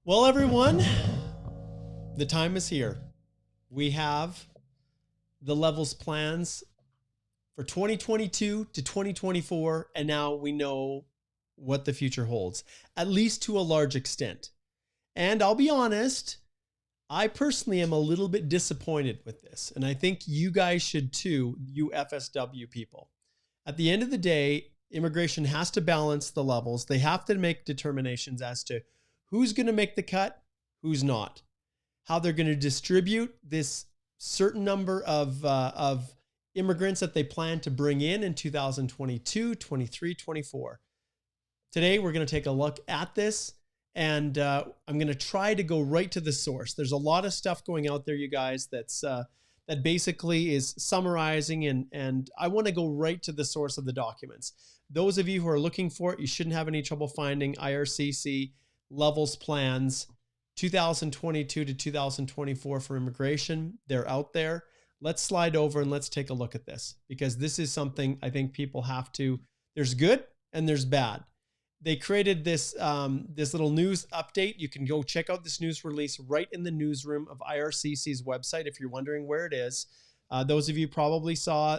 Well, everyone, the time is here. We have the levels plans for 2022 to 2024, and now we know what the future holds, at least to a large extent. And I'll be honest, I personally am a little bit disappointed with this, and I think you guys should too, you FSW people. At the end of the day, immigration has to balance the levels. They have to make determinations as to who's going to make the cut, who's not, how they're going to distribute this certain number of immigrants that they plan to bring in 2022, 23, 24. Today, we're going to take a look at this, and I'm going to try to go right to the source. There's a lot of stuff going out there, you guys, that basically is summarizing, and I want to go right to the source of the documents. Those of you who are looking for it, you shouldn't have any trouble finding IRCC Levels Plans 2022 to 2024 for immigration. They're out there. Let's slide over and let's take a look at this, because this is something I think people have to, there's good and there's bad. They created this, this little news update. You can go check out this news release right in the newsroom of IRCC's website if you're wondering where it is. Those of you probably saw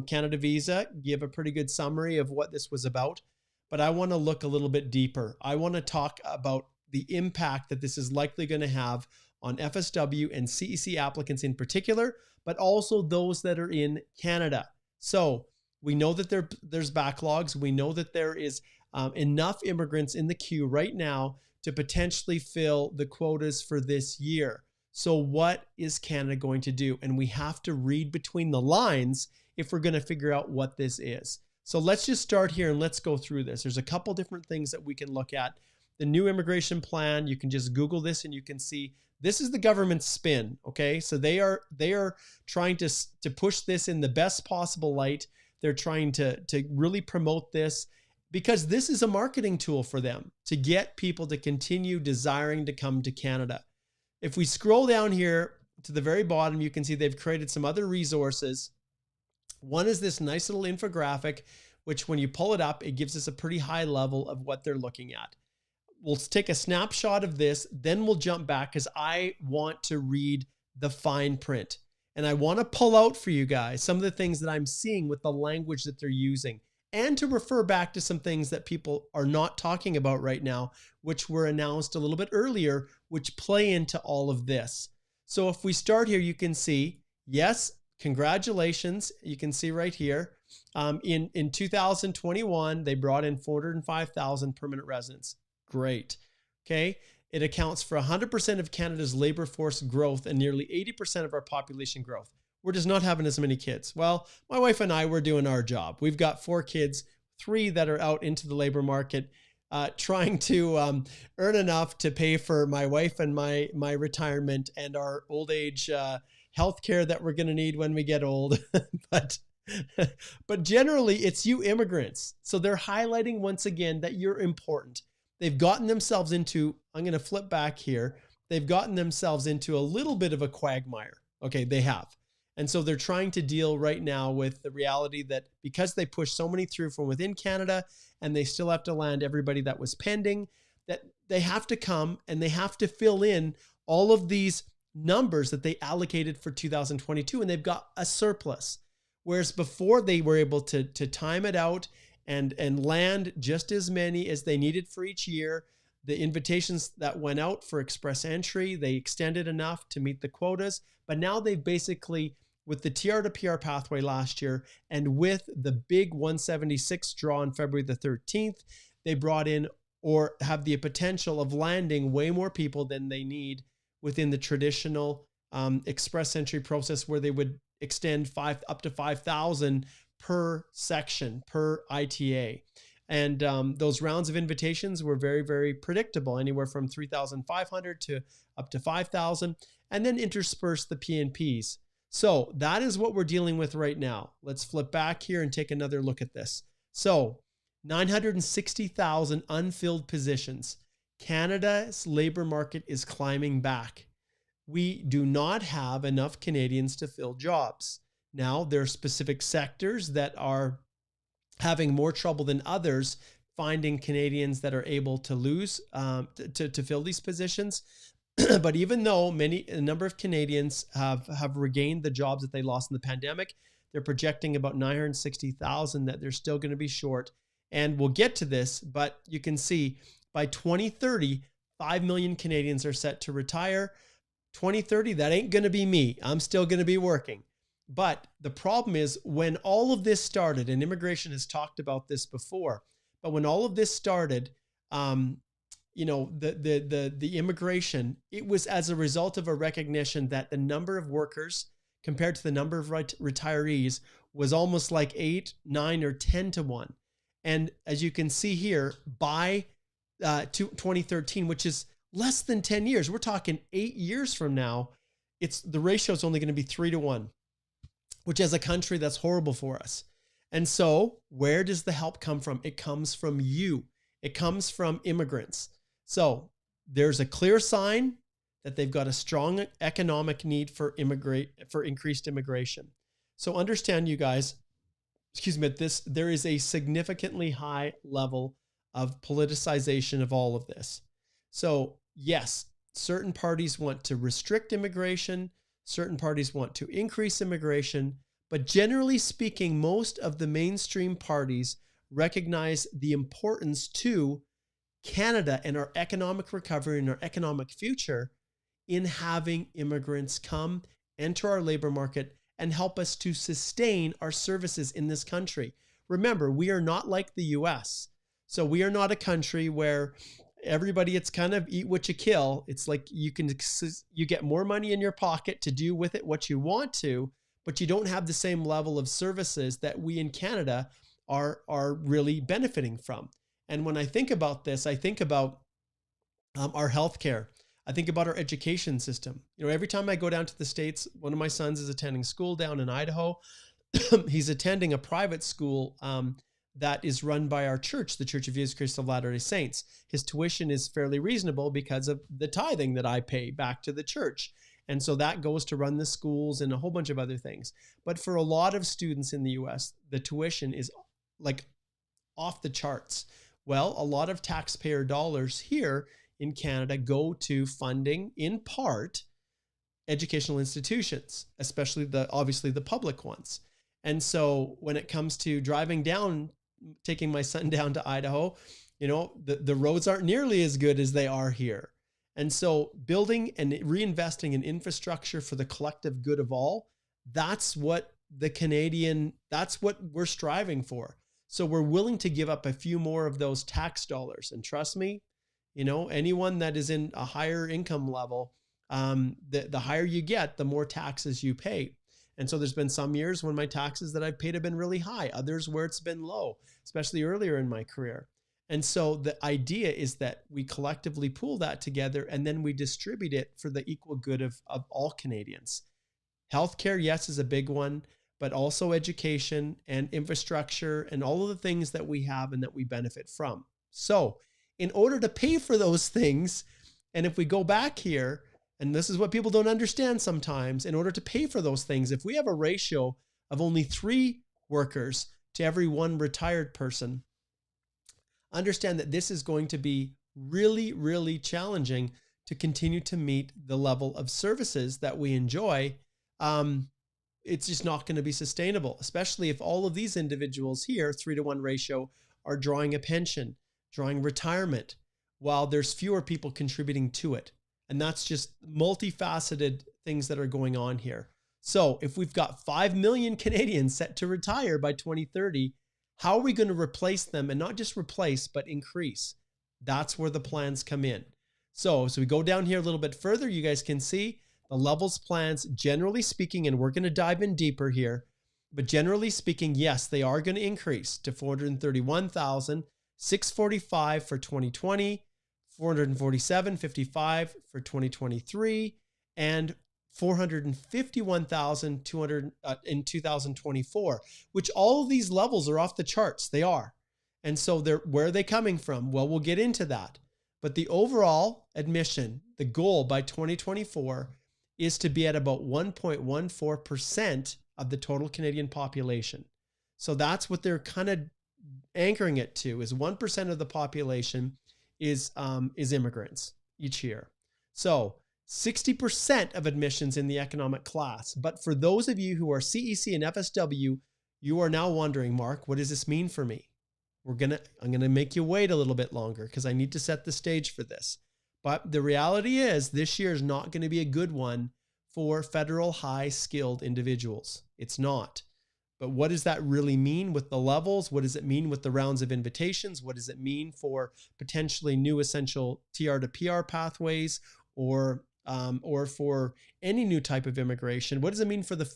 Canada Visa give a pretty good summary of what this was about, but I want to look a little bit deeper. I want to talk about the impact that this is likely going to have on FSW and CEC applicants in particular, but also those that are in Canada. So we know that there's backlogs. We know that there is enough immigrants in the queue right now to potentially fill the quotas for this year. So what is Canada going to do? And we have to read between the lines if we're going to figure out what this is. So let's just start here and let's go through this. There's a couple different things that we can look at. The new immigration plan, you can just Google this and you can see this is the government's spin. Okay, so they are trying to push this in the best possible light. They're trying to really promote this, because this is a marketing tool for them to get people to continue desiring to come to Canada. If we scroll down here to the very bottom, you can see they've created some other resources. One is this nice little infographic, which when you pull it up, it gives us a pretty high level of what they're looking at. We'll take a snapshot of this, then we'll jump back because I want to read the fine print. And I want to pull out for you guys some of the things that I'm seeing with the language that they're using, and to refer back to some things that people are not talking about right now, which were announced a little bit earlier, which play into all of this. So if we start here, you can see, yes, congratulations. You can see right here, in 2021, they brought in 405,000 permanent residents. Great. Okay. It accounts for 100% of Canada's labor force growth and nearly 80% of our population growth. We're just not having as many kids. Well, my wife and I, we're doing our job. We've got 4 kids, 3 that are out into the labor market, trying to earn enough to pay for my wife and my retirement and our old age healthcare that we're going to need when we get old. but generally, it's you immigrants. So they're highlighting once again that you're important. They've gotten themselves into, I'm going to flip back here. They've gotten themselves into a little bit of a quagmire. Okay, they have. And so they're trying to deal right now with the reality that because they pushed so many through from within Canada and they still have to land everybody that was pending, that they have to come and they have to fill in all of these numbers that they allocated for 2022, and they've got a surplus. Whereas before they were able to time it out and land just as many as they needed for each year. The invitations that went out for express entry, they extended enough to meet the quotas, but now they've basically, with the TR to PR pathway last year and with the big 176 draw on February the 13th, they brought in or have the potential of landing way more people than they need within the traditional express entry process, where they would extend up to 5,000 per section, per ITA. And those rounds of invitations were very, very predictable, anywhere from 3,500 to up to 5,000, and then intersperse the PNPs. So that is what we're dealing with right now. Let's flip back here and take another look at this. So 960,000 unfilled positions. Canada's labor market is climbing back. We do not have enough Canadians to fill jobs. Now, there are specific sectors that are having more trouble than others finding Canadians that are able to lose, to fill these positions. But even though a number of Canadians have regained the jobs that they lost in the pandemic, they're projecting about 960,000 that they're still going to be short. And we'll get to this, but you can see by 2030, 5 million Canadians are set to retire. 2030, that ain't going to be me. I'm still going to be working. But the problem is when all of this started, and immigration has talked about this before, but when all of this started, you know, the immigration, it was as a result of a recognition that the number of workers compared to the number of retirees was almost like 8, 9, or 10 to 1. And as you can see here, by 2013, which is less than 10 years, we're talking 8 years from now, the ratio is only going to be 3 to 1, which as a country, that's horrible for us. And so where does the help come from? It comes from you. It comes from immigrants. So there's a clear sign that they've got a strong economic need for increased immigration. So understand, you guys, there is a significantly high level of politicization of all of this. So yes, certain parties want to restrict immigration, certain parties want to increase immigration, but generally speaking, most of the mainstream parties recognize the importance to Canada and our economic recovery and our economic future in having immigrants come, enter our labor market, and help us to sustain our services in this country. Remember, we are not like the US. So we are not a country where everybody, it's kind of eat what you kill. It's like you get more money in your pocket to do with it what you want to, but you don't have the same level of services that we in Canada are really benefiting from. And when I think about this, I think about our healthcare. I think about our education system. You know, every time I go down to the States, one of my sons is attending school down in Idaho. He's attending a private school that is run by our church, the Church of Jesus Christ of Latter-day Saints. His tuition is fairly reasonable because of the tithing that I pay back to the church. And so that goes to run the schools and a whole bunch of other things. But for a lot of students in the US, the tuition is like off the charts. Well, a lot of taxpayer dollars here in Canada go to funding, in part, educational institutions, especially obviously the public ones. And so when it comes to driving down, taking my son down to Idaho, you know, the roads aren't nearly as good as they are here. And so building and reinvesting in infrastructure for the collective good of all, that's what that's what we're striving for. So we're willing to give up a few more of those tax dollars. And trust me, you know, anyone that is in a higher income level, the higher you get, the more taxes you pay. And so there's been some years when my taxes that I've paid have been really high, others where it's been low, especially earlier in my career. And so the idea is that we collectively pool that together and then we distribute it for the equal good of all Canadians. Healthcare, yes, is a big one, but also education and infrastructure and all of the things that we have and that we benefit from. So in order to pay for those things, and if we go back here, and this is what people don't understand sometimes, in order to pay for those things, if we have a ratio of only 3 workers to every 1 retired person, understand that this is going to be really, really challenging to continue to meet the level of services that we enjoy. It's just not going to be sustainable, especially if all of these individuals here, 3 to 1 ratio, are drawing a pension, drawing retirement, while there's fewer people contributing to it. And that's just multifaceted things that are going on here. So if we've got 5 million Canadians set to retire by 2030, how are we going to replace them? And not just replace, but increase. That's where the plans come in. So we go down here a little bit further, you guys can see the levels plans, generally speaking, and we're going to dive in deeper here, but generally speaking, yes, they are going to increase to 431,645 for 2020, 447.55 for 2023, and 451,200 in 2024, which all of these levels are off the charts. They are. And so where are they coming from? Well, we'll get into that. But the overall admission, the goal by 2024 is to be at about 1.14% of the total Canadian population. So that's what they're kind of anchoring it to is 1% of the population is immigrants each year. So 60% of admissions in the economic class. But for those of you who are CEC and FSW, you are now wondering, Mark, what does this mean for me? I'm gonna make you wait a little bit longer because I need to set the stage for this. But the reality is this year is not going to be a good one for federal high skilled individuals. It's not. But what does that really mean with the levels? What does it mean with the rounds of invitations? What does it mean for potentially new essential TR to PR pathways or for any new type of immigration? What does it mean for the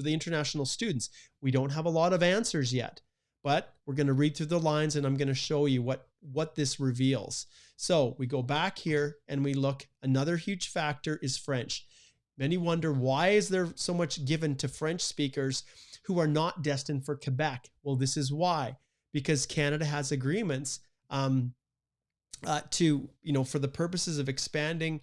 international students? We don't have a lot of answers yet, but we're going to read through the lines and I'm going to show you what this reveals. So we go back here and we look. Another huge factor is French. Many wonder, why is there so much given to French speakers who are not destined for Quebec? Well, this is why. Because Canada has agreements to, for the purposes of expanding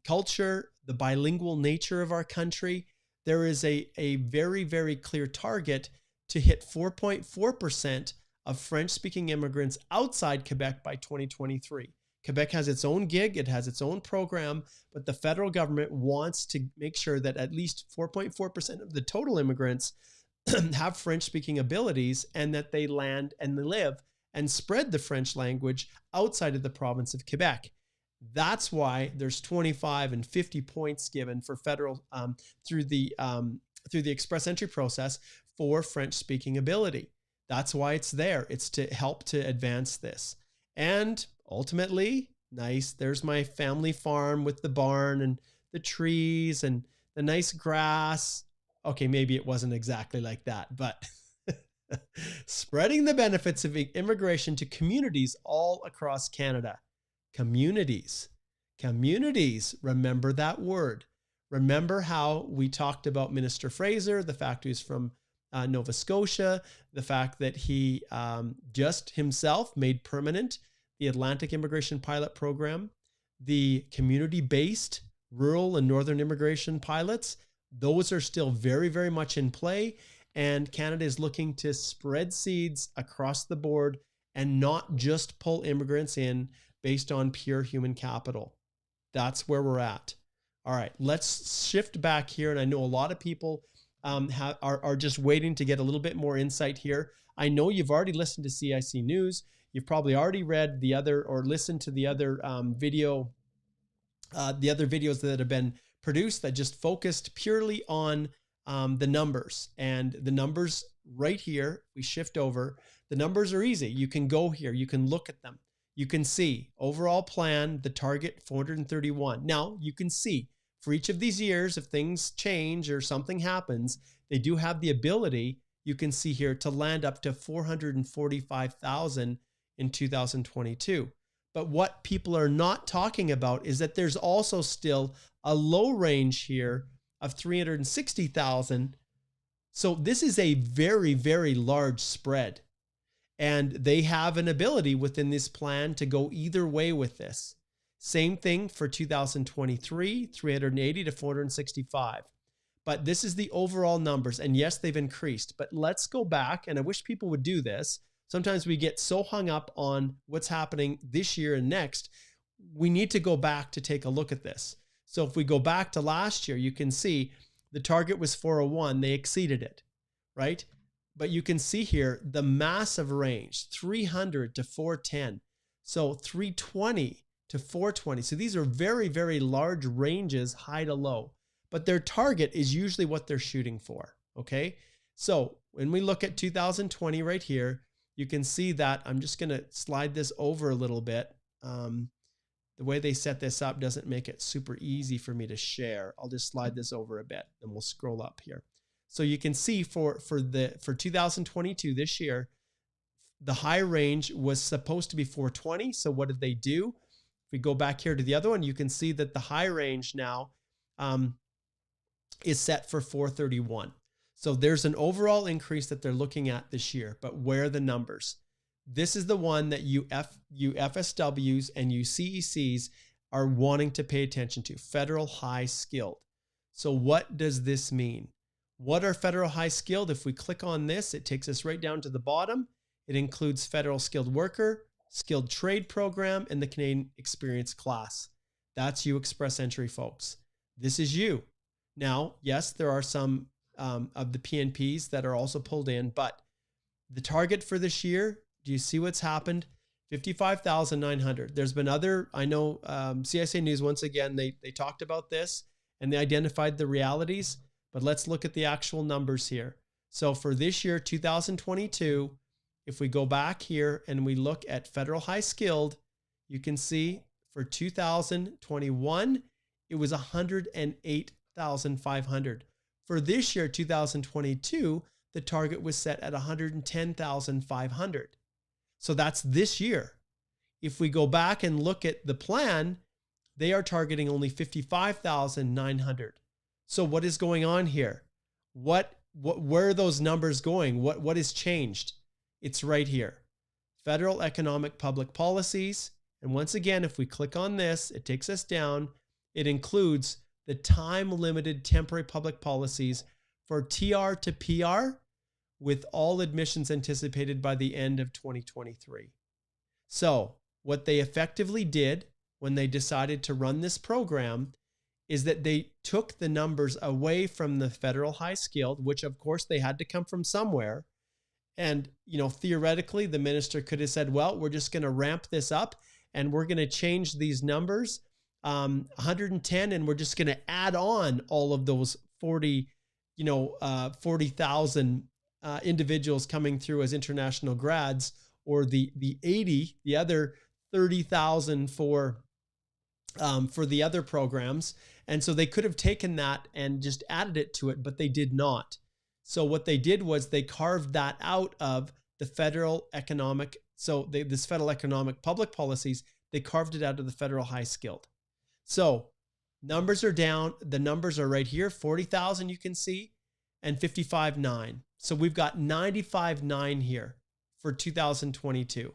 culture, the bilingual nature of our country, there is a very, very clear target to hit 4.4% of French-speaking immigrants outside Quebec by 2023. Quebec has its own gig, it has its own program, but the federal government wants to make sure that at least 4.4% of the total immigrants have French-speaking abilities and that they land and they live and spread the French language outside of the province of Quebec. That's why there's 25 and 50 points given for federal through the express entry process for French-speaking ability. That's why it's there. It's to help to advance this. And ultimately, nice, there's my family farm with the barn and the trees and the nice grass. Okay, maybe it wasn't exactly like that, but spreading the benefits of immigration to communities all across Canada. Communities. Remember that word. Remember how we talked about Minister Fraser, the fact he's from Nova Scotia, the fact that he just himself made permanent the Atlantic Immigration Pilot Program, the community-based rural and northern immigration pilots. Those are still very, very much in play. And Canada is looking to spread seeds across the board and not just pull immigrants in based on pure human capital. That's where we're at. All right, let's shift back here. And I know a lot of people are just waiting to get a little bit more insight here. I know you've already listened to CIC News. You've probably already read the other or listened to the other videos that have been produced that just focused purely on the numbers. And the numbers right here, we shift over. The numbers are easy. You can go here. You can look at them. You can see overall plan, the target 431. Now you can see for each of these years, if things change or something happens, they do have the ability, you can see here, to land up to 445,000 in 2022. But what people are not talking about is that there's also still a low range here of 360,000. So this is a very, very large spread. And they have an ability within this plan to go either way with this. Same thing for 2023, 380 to 465. But this is the overall numbers. And yes, they've increased. But let's go back, and I wish people would do this. Sometimes we get so hung up on what's happening this year and next. We need to go back to take a look at this. So if we go back to last year, you can see the target was 401. They exceeded it, right? But you can see here the massive range, 300 to 410. So 320 to 420. So these are very, very large ranges, high to low. But their target is usually what they're shooting for, okay? So when we look at 2020 right here, you can see that I'm just going to slide this over a little bit. The way they set this up doesn't make it super easy for me to share. I'll just slide this over a bit and we'll scroll up here. So you can see for 2022, this year, the high range was supposed to be 420. So what did they do? If we go back here to the other one, you can see that the high range now is set for 431. So there's an overall increase that they're looking at this year, but where are the numbers? This is the one that you FSWs and you CECs are wanting to pay attention to, federal high skilled. So what does this mean? What are federal high skilled? If we click on this, it takes us right down to the bottom. It includes federal skilled worker, skilled trade program, and the Canadian experience class. That's you express entry folks. This is you. Now, yes, there are some of the PNPs that are also pulled in, but the target for this year, do you see what's happened? 55,900. There's been other, I know CSA News, once again, they talked about this and they identified the realities, but let's look at the actual numbers here. So for this year, 2022, if we go back here and we look at federal high skilled, you can see for 2021, it was 108,500. For this year, 2022, the target was set at 110,500. So that's this year. If we go back and look at the plan, they are targeting only 55,900. So what is going on here? Where are those numbers going? What has changed? It's right here. Federal economic public policies. And once again, if we click on this, it takes us down. It includes the time-limited temporary public policies for TR to PR with all admissions anticipated by the end of 2023. So what they effectively did when they decided to run this program is that they took the numbers away from the federal high skilled, which of course they had to come from somewhere. And, you know, theoretically, the minister could have said, well, we're just going to ramp this up and we're going to change these numbers 110, and we're just going to add on all of those 40,000 individuals coming through as international grads, or the other 30,000 for the other programs. And so they could have taken that and just added it to it, but they did not. So what they did was they carved that out of the federal economic. So this federal economic public policies, they carved it out of the federal high skilled. So numbers are down. The numbers are right here, 40,000 you can see, and 55,900. So we've got 95,900 here for 2022.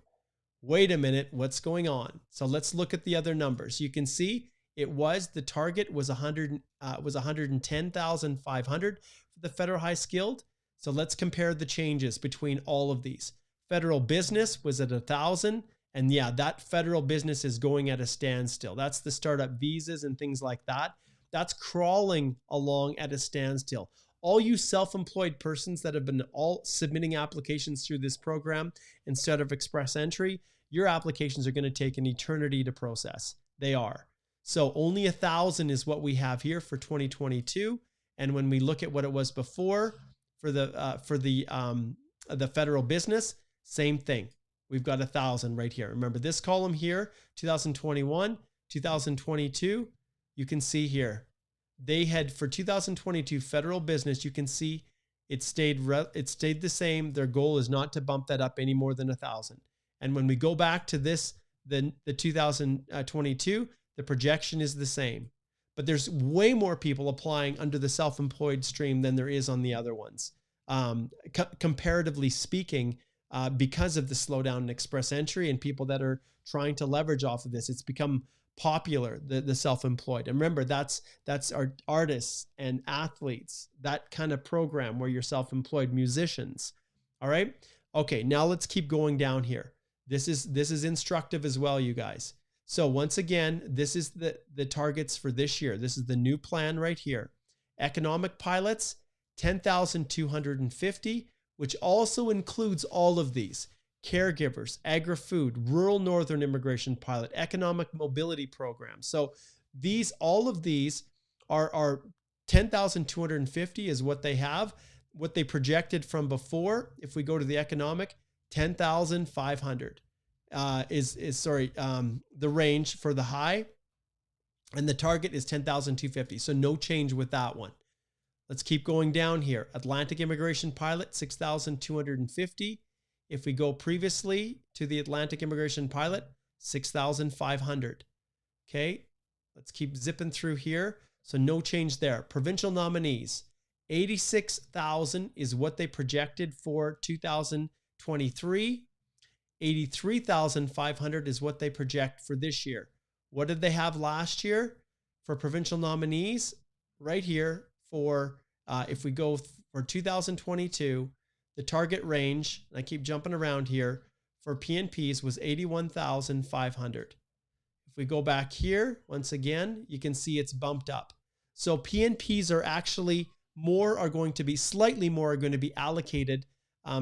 Wait a minute, what's going on? So let's look at the other numbers. You can see the target was 110,500 for the federal high skilled. So let's compare the changes between all of these. Federal business was at 1,000. And yeah, that federal business is going at a standstill. That's the startup visas and things like that. That's crawling along at a standstill. All you self-employed persons that have been all submitting applications through this program instead of express entry, your applications are going to take an eternity to process. They are. So only 1,000 is what we have here for 2022. And when we look at what it was before for the federal business, same thing. We've got 1,000 right here. Remember this column here, 2021, 2022, you can see here. They had, for 2022 federal business, you can see it stayed the same. Their goal is not to bump that up any more than 1,000. And when we go back to this, the 2022, the projection is the same. But there's way more people applying under the self-employed stream than there is on the other ones. Comparatively speaking, because of the slowdown in express entry and people that are trying to leverage off of this, it's become popular, the self-employed. And remember, that's our artists and athletes, that kind of program where you're self-employed, musicians. All right. Okay. Now let's keep going down here. This is instructive as well, you guys. So once again, this is the targets for this year. This is the new plan right here. Economic pilots, 10,250, which also includes all of these: caregivers, agri-food, rural northern immigration pilot, economic mobility program. So all of these are 10,250 is what they have. What they projected from before, if we go to the economic, 10,500 is the range for the high, and the target is 10,250. So no change with that one. Let's keep going down here. Atlantic immigration pilot, 6,250. If we go previously to the Atlantic immigration pilot, 6,500. Okay, let's keep zipping through here. So no change there. Provincial nominees, 86,000 is what they projected for 2023. 83,500 is what they project for this year. What did they have last year for provincial nominees? Right here for, if we go for 2022, the target range, and I keep jumping around here, for PNPs was 81,500. If we go back here, once again, you can see it's bumped up. So PNPs are actually slightly more are going to be allocated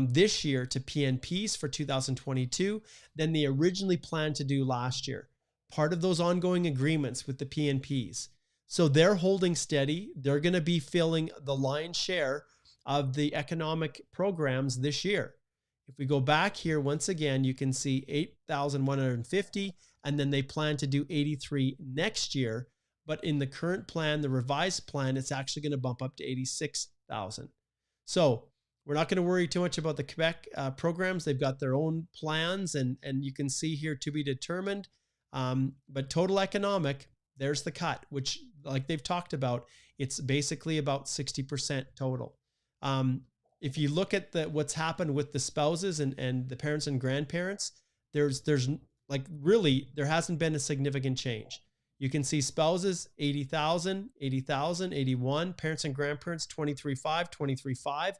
this year to PNPs for 2022 than they originally planned to do last year. Part of those ongoing agreements with the PNPs. So they're holding steady. They're going to be filling the lion's share of the economic programs this year. If we go back here, once again, you can see 8,150, and then they plan to do 83 next year. But in the current plan, the revised plan, it's actually going to bump up to 86,000. So we're not going to worry too much about the Quebec programs. They've got their own plans, and you can see here to be determined. But total economic, there's the cut, which, like they've talked about, it's basically about 60% total. If you look at what's happened with the spouses and the parents and grandparents, there's like really, there hasn't been a significant change. You can see spouses, 80,000, 80,000, 81, parents and grandparents, 23.5, 23.5.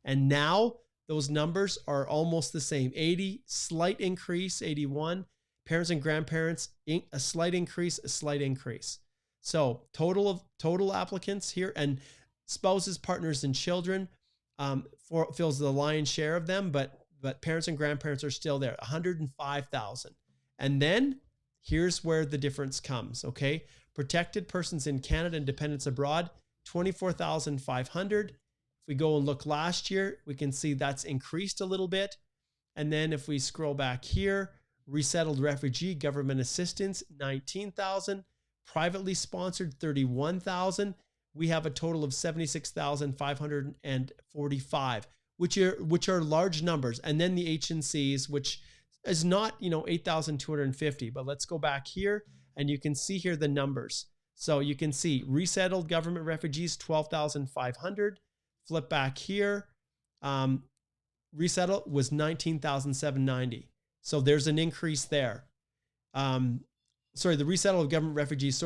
And now those numbers are almost the same. 80, slight increase, 81. Parents and grandparents, a slight increase, a slight increase. So total applicants here, and spouses, partners, and children fills the lion's share of them, but parents and grandparents are still there, 105,000. And then here's where the difference comes, okay? Protected persons in Canada and dependents abroad, 24,500. If we go and look last year, we can see that's increased a little bit. And then if we scroll back here, resettled refugee government assistance, 19,000. Privately sponsored, 31,000. We have a total of 76,545, which are large numbers. And then the H&Cs, which is not, 8,250. But let's go back here, and you can see here the numbers. So you can see resettled government refugees, 12,500. Flip back here. Resettled was 19,790. So there's an increase there. The resettled government refugees,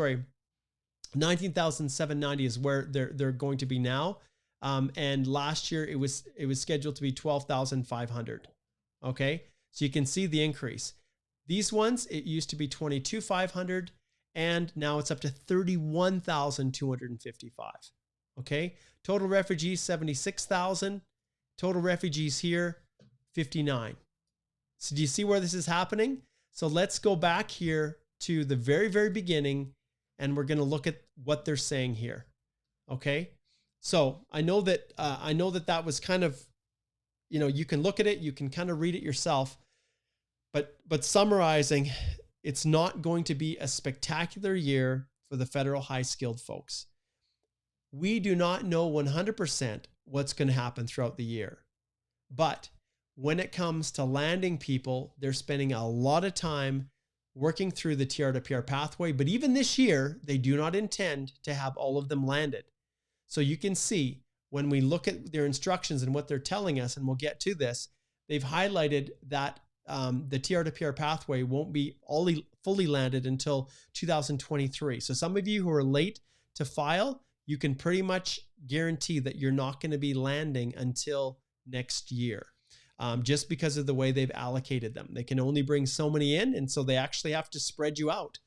19,790 is where they're going to be now. And last year it was scheduled to be 12,500. Okay. So you can see the increase. These ones, it used to be 22,500 and now it's up to 31,255. Okay. Total refugees, 76,000. Total refugees here, 59. So do you see where this is happening? So let's go back here to the very, very beginning, and we're going to look at what they're saying here. Okay. So I know that that was kind of, you can look at it, you can kind of read it yourself, but summarizing, it's not going to be a spectacular year for the federal high skilled folks. We do not know 100% what's going to happen throughout the year, but when it comes to landing people, they're spending a lot of time working through the TR to PR pathway. But even this year, they do not intend to have all of them landed. So you can see when we look at their instructions and what they're telling us, and we'll get to this, they've highlighted that the TR to PR pathway won't be fully landed until 2023. So some of you who are late to file, you can pretty much guarantee that you're not going to be landing until next year. Just because of the way they've allocated them. They can only bring so many in, and so they actually have to spread you out.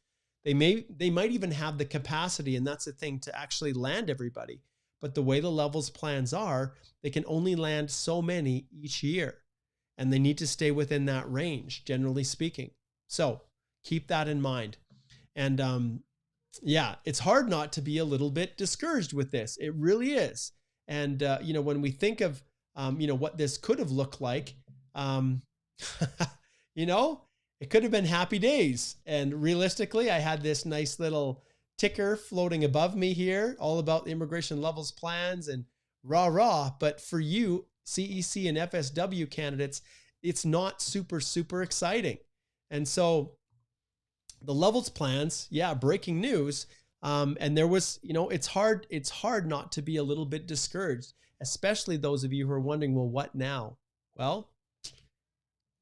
They might even have the capacity, and that's the thing, to actually land everybody. But the way the levels plans are, they can only land so many each year, and they need to stay within that range, generally speaking. So keep that in mind. And yeah, it's hard not to be a little bit discouraged with this. It really is. And when we think of what this could have looked like, it could have been happy days. And realistically, I had this nice little ticker floating above me here, all about the immigration levels plans and rah. But for you, CEC and FSW candidates, it's not super, super exciting. And so the levels plans, breaking news. And there was, it's hard not to be a little bit discouraged, especially those of you who are wondering, well, what now? Well,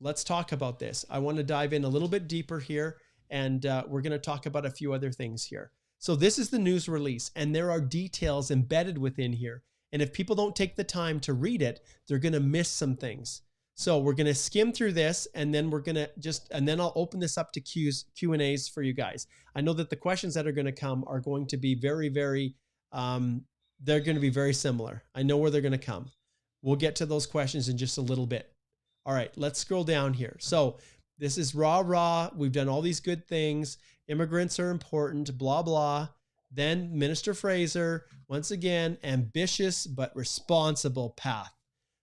let's talk about this. I want to dive in a little bit deeper here, and we're going to talk about a few other things here. So this is the news release, and there are details embedded within here. And if people don't take the time to read it, they're going to miss some things. So we're going to skim through this, and then we're going to and then I'll open this up to Q&As for you guys. I know that the questions that are going to come are going to be very, very, they're going to be very similar. I know where they're going to come. We'll get to those questions in just a little bit. All right, let's scroll down here. So this is rah. We've done all these good things. Immigrants are important, blah, blah. Then Minister Fraser, once again, ambitious but responsible path.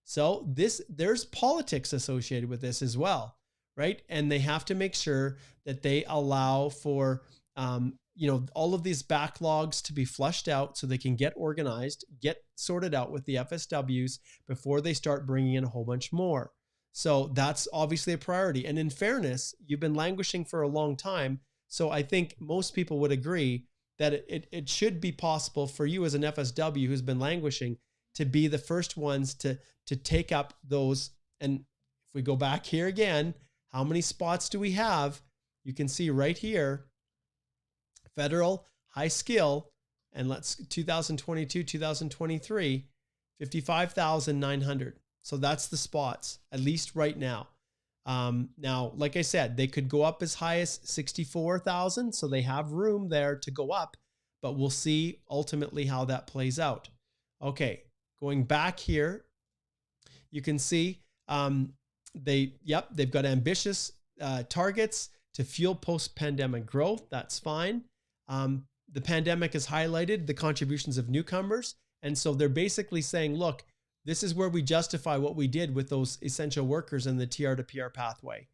So there's politics associated with this as well, right? And they have to make sure that they allow for, all of these backlogs to be flushed out so they can get organized, get sorted out with the FSWs before they start bringing in a whole bunch more. So that's obviously a priority. And in fairness, you've been languishing for a long time. So I think most people would agree that it should be possible for you as an FSW who's been languishing to be the first ones to take up those. And if we go back here again, how many spots do we have? You can see right here, federal, high skill, and let's 2022, 2023, 55,900. So that's the spots, at least right now. Now, like I said, they could go up as high as 64,000. So they have room there to go up, but we'll see ultimately how that plays out. Okay. Going back here, you can see they've got ambitious targets to fuel post-pandemic growth. That's fine. The pandemic has highlighted the contributions of newcomers. And so they're basically saying, look, this is where we justify what we did with those essential workers in the TR to PR pathway.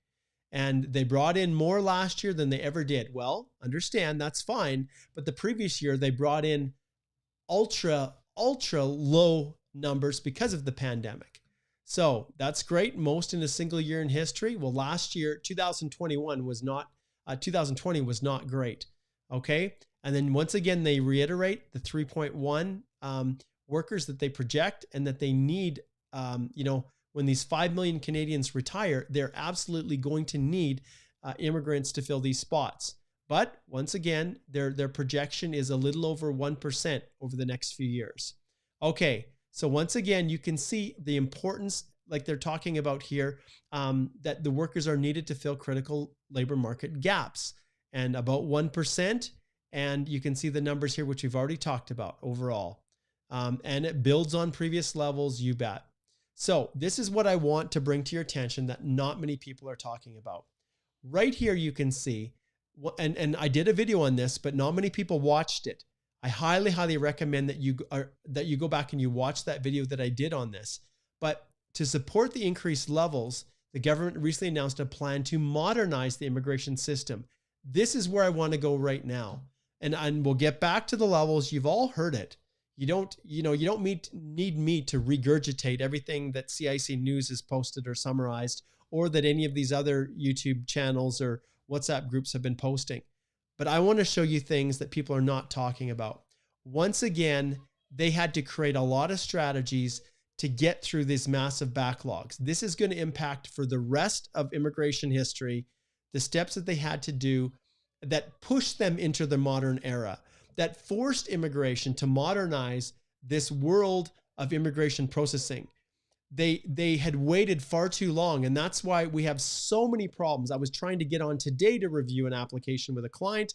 And they brought in more last year than they ever did. Well, understand that's fine. But the previous year, they brought in ultra low numbers because of the pandemic. So that's great. Most in a single year in history. Well, last year, 2020 was not great. Okay. And then once again, they reiterate the 3.1 workers that they project and that they need, when these 5 million Canadians retire, they're absolutely going to need immigrants to fill these spots. But once again, their projection is a little over 1% over the next few years. Okay, so once again, you can see the importance, like they're talking about here, that the workers are needed to fill critical labor market gaps, and about 1%. And you can see the numbers here, which we've already talked about overall. And it builds on previous levels, you bet. So this is what I want to bring to your attention that not many people are talking about. Right here, you can see, and I did a video on this, but not many people watched it. I highly, highly recommend that you go back and you watch that video that I did on this. But to support the increased levels, the government recently announced a plan to modernize the immigration system. This is where I want to go right now. And we'll get back to the levels. You've all heard it. You don't need me to regurgitate everything that CIC News has posted or summarized, or that any of these other YouTube channels or WhatsApp groups have been posting. But I want to show you things that people are not talking about. Once again, they had to create a lot of strategies to get through these massive backlogs. This is going to impact for the rest of immigration history, the steps that they had to do that pushed them into the modern era, that forced immigration to modernize this world of immigration processing. They had waited far too long, and that's why we have so many problems. I was trying to get on today to review an application with a client.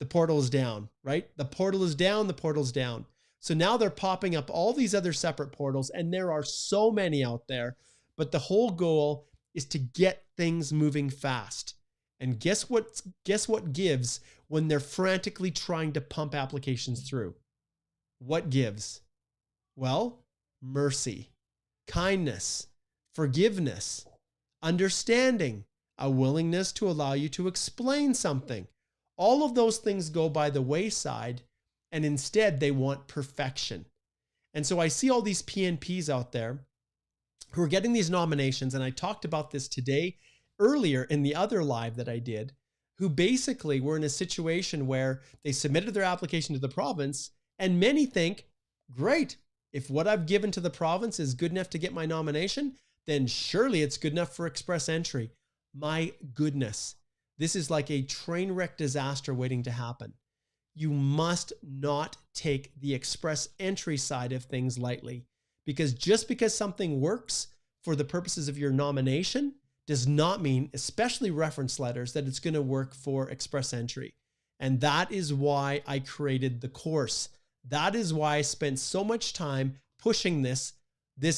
The portal is down, right? The portal is down, the portal's down. So now they're popping up all these other separate portals, and there are so many out there, but the whole goal is to get things moving fast. And guess what gives when they're frantically trying to pump applications through? What gives? Well, mercy, kindness, forgiveness, understanding, a willingness to allow you to explain something. All of those things go by the wayside, and instead they want perfection. And so I see all these PNPs out there who are getting these nominations, and I talked about this today earlier in the other live that I did, who basically were in a situation where they submitted their application to the province, and many think, great, if what I've given to the province is good enough to get my nomination, then surely it's good enough for express entry. My goodness, this is like a train wreck disaster waiting to happen. you must not take the express entry side of things lightly, because just because something works for the purposes of your nomination does not mean, especially reference letters, that it's going to work for express entry. And that is why I created the course. That is why I spent so much time pushing this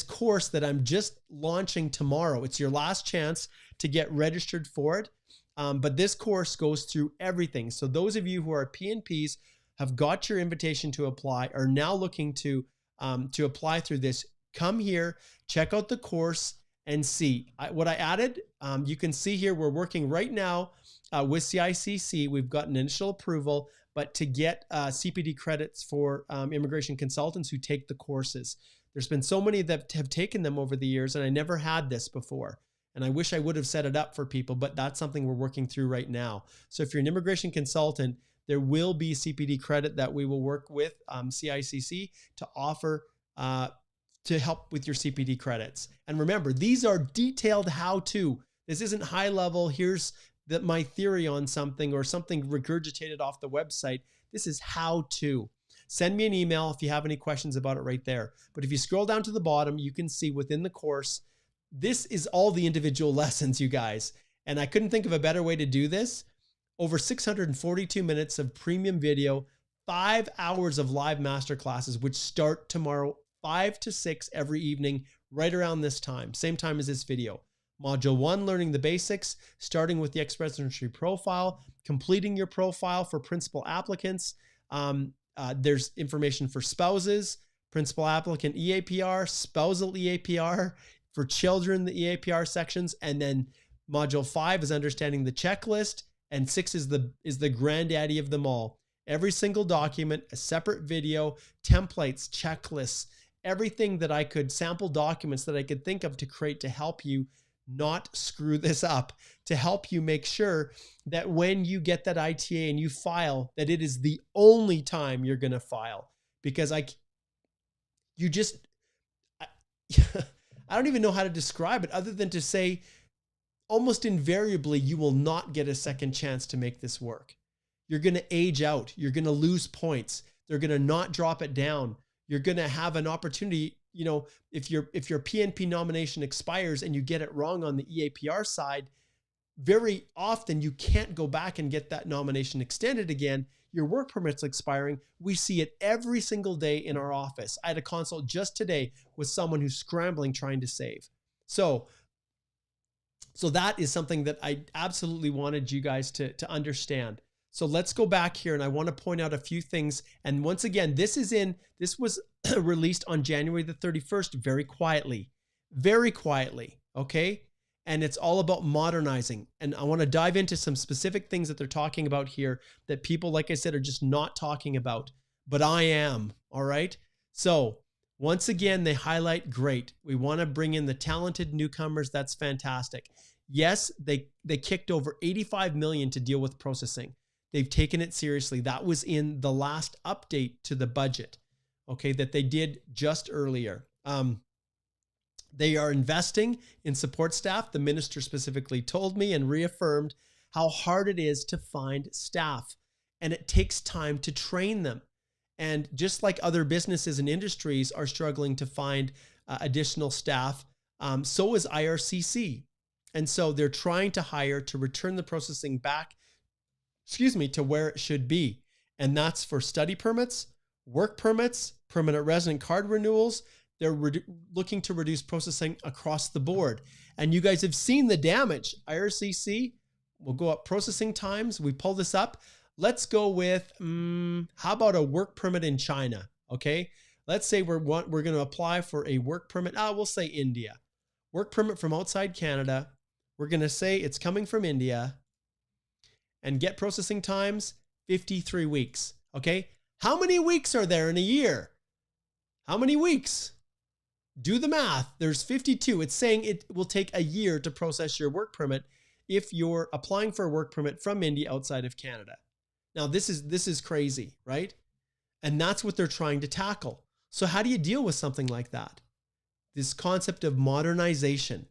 course that I'm just launching tomorrow. It's your last chance to get registered for it. But this course goes through everything. So those of you who are PNPs, have got your invitation to apply, are now looking to apply through this, come here, check out the course and see. What I added, you can see here, we're working right now with CICC. We've got an initial approval, but to get CPD credits for immigration consultants who take the courses. There's been so many that have taken them over the years, and I never had this before. And I wish I would have set it up for people, but that's something we're working through right now. So if you're an immigration consultant, there will be CPD credit that we will work with CICC to offer to help with your CPD credits. And remember, these are detailed how-to. This isn't high level, here's my theory on something or something regurgitated off the website. This is how-to. Send me an email if you have any questions about it right there. But if you scroll down to the bottom, you can see within the course, this is all the individual lessons, you guys. And I couldn't think of a better way to do this. Over 642 minutes of premium video, 5 hours of live masterclasses, which start tomorrow, 5 to 6 every evening, right around this time, same time as this video. Module 1, learning the basics, starting with the express entry profile, completing your profile for principal applicants. There's information for spouses, principal applicant EAPR, spousal EAPR, for children, the EAPR sections, and then module 5 is understanding the checklist, and 6 is the granddaddy of them all. Every single document, a separate video, templates, checklists, everything that I could, sample documents that I could think of to create to help you not screw this up, to help you make sure that when you get that ITA and you file, that it is the only time you're going to file. Because I don't even know how to describe it other than to say almost invariably you will not get a second chance to make this work. You're going to age out. You're going to lose points. They're going to not drop it down. You're going to have an opportunity, you know, if your PNP nomination expires and you get it wrong on the EAPR side, very often you can't go back and get that nomination extended again. Your work permit's expiring. We see it every single day in our office. I had a consult just today with someone who's scrambling trying to save. So that is something that I absolutely wanted you guys to understand. So let's go back here, and I want to point out a few things. And once again, this was released on January the 31st, very quietly, okay? And it's all about modernizing. And I want to dive into some specific things that they're talking about here that people, like I said, are just not talking about, but I am, all right? So once again, they highlight, great. We want to bring in the talented newcomers. That's fantastic. Yes, they kicked over $85 million to deal with processing. They've taken it seriously. That was in the last update to the budget, okay, that they did just earlier. They are investing in support staff. The minister specifically told me and reaffirmed how hard it is to find staff, and it takes time to train them. And just like other businesses and industries are struggling to find additional staff, so is IRCC. And so they're trying to hire to return the processing back, to where it should be. And that's for study permits, work permits, permanent resident card renewals. They're looking to reduce processing across the board. And you guys have seen the damage. IRCC will go up processing times. We pull this up. Let's go with, how about a work permit in China? Okay. Let's say we're going to apply for a work permit. We'll say India. Work permit from outside Canada. We're going to say it's coming from India. And get processing times, 53 weeks. Okay. How many weeks are there in a year? How many weeks? Do the math. There's 52. It's saying it will take a year to process your work permit if you're applying for a work permit from India outside of Canada. Now, this is crazy, right? And that's what they're trying to tackle. So how do you deal with something like that? This concept of modernization.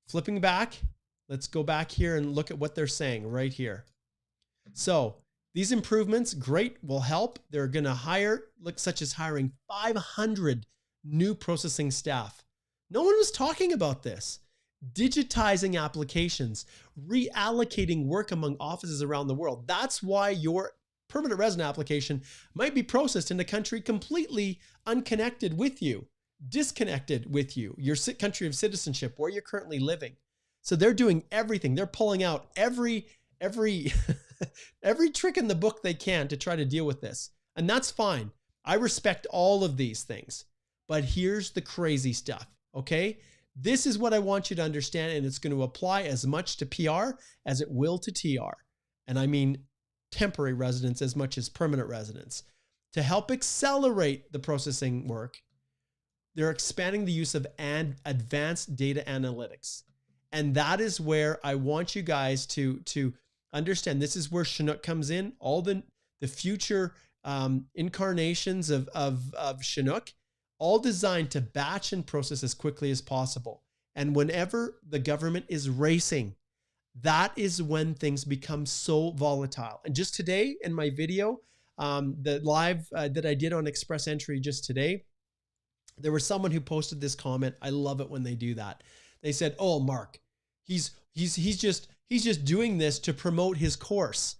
Flipping back, let's go back here and look at what they're saying right here. So These improvements, great, will help. They're going to hire, such as hiring 500 new processing staff. No one was talking about this. Digitizing applications, reallocating work among offices around the world. That's why your permanent resident application might be processed in a country completely unconnected with you, disconnected with you, your country of citizenship, where you're currently living. So they're doing everything. They're pulling out every every trick in the book they can to try to deal with this. And that's fine. I respect all of these things. But here's the crazy stuff, okay? This is what I want you to understand, and it's going to apply as much to PR as it will to TR. And I mean temporary residents as much as permanent residents. To help accelerate the processing work, they're expanding the use of advanced data analytics. And that is where I want you guys to understand. This is where Chinook comes in. All the future incarnations of Chinook, all designed to batch and process as quickly as possible. And whenever the government is racing, that is when things become so volatile. And just today in my video, the live that I did on Express Entry just today, there was someone who posted this comment. I love it when they do that. They said, "Oh, Mark, he's just doing this to promote his course."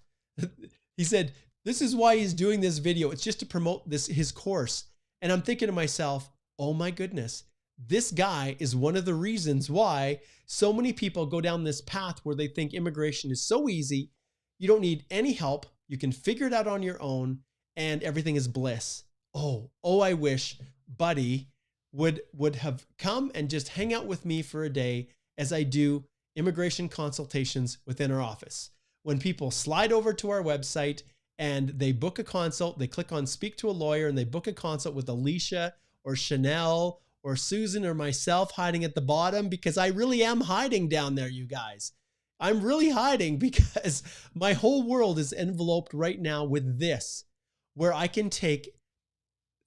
He said, "This is why he's doing this video. It's just to promote his course." And I'm thinking to myself, oh my goodness, this guy is one of the reasons why so many people go down this path where they think immigration is so easy. You don't need any help. You can figure it out on your own and everything is bliss. Oh, I wish Buddy would have come and just hang out with me for a day as I do immigration consultations within our office. When people slide over to our website and they book a consult, they click on speak to a lawyer and they book a consult with Alicia or Chanel or Susan or myself hiding at the bottom, because I really am hiding down there, you guys. I'm really hiding because my whole world is enveloped right now with this, where I can take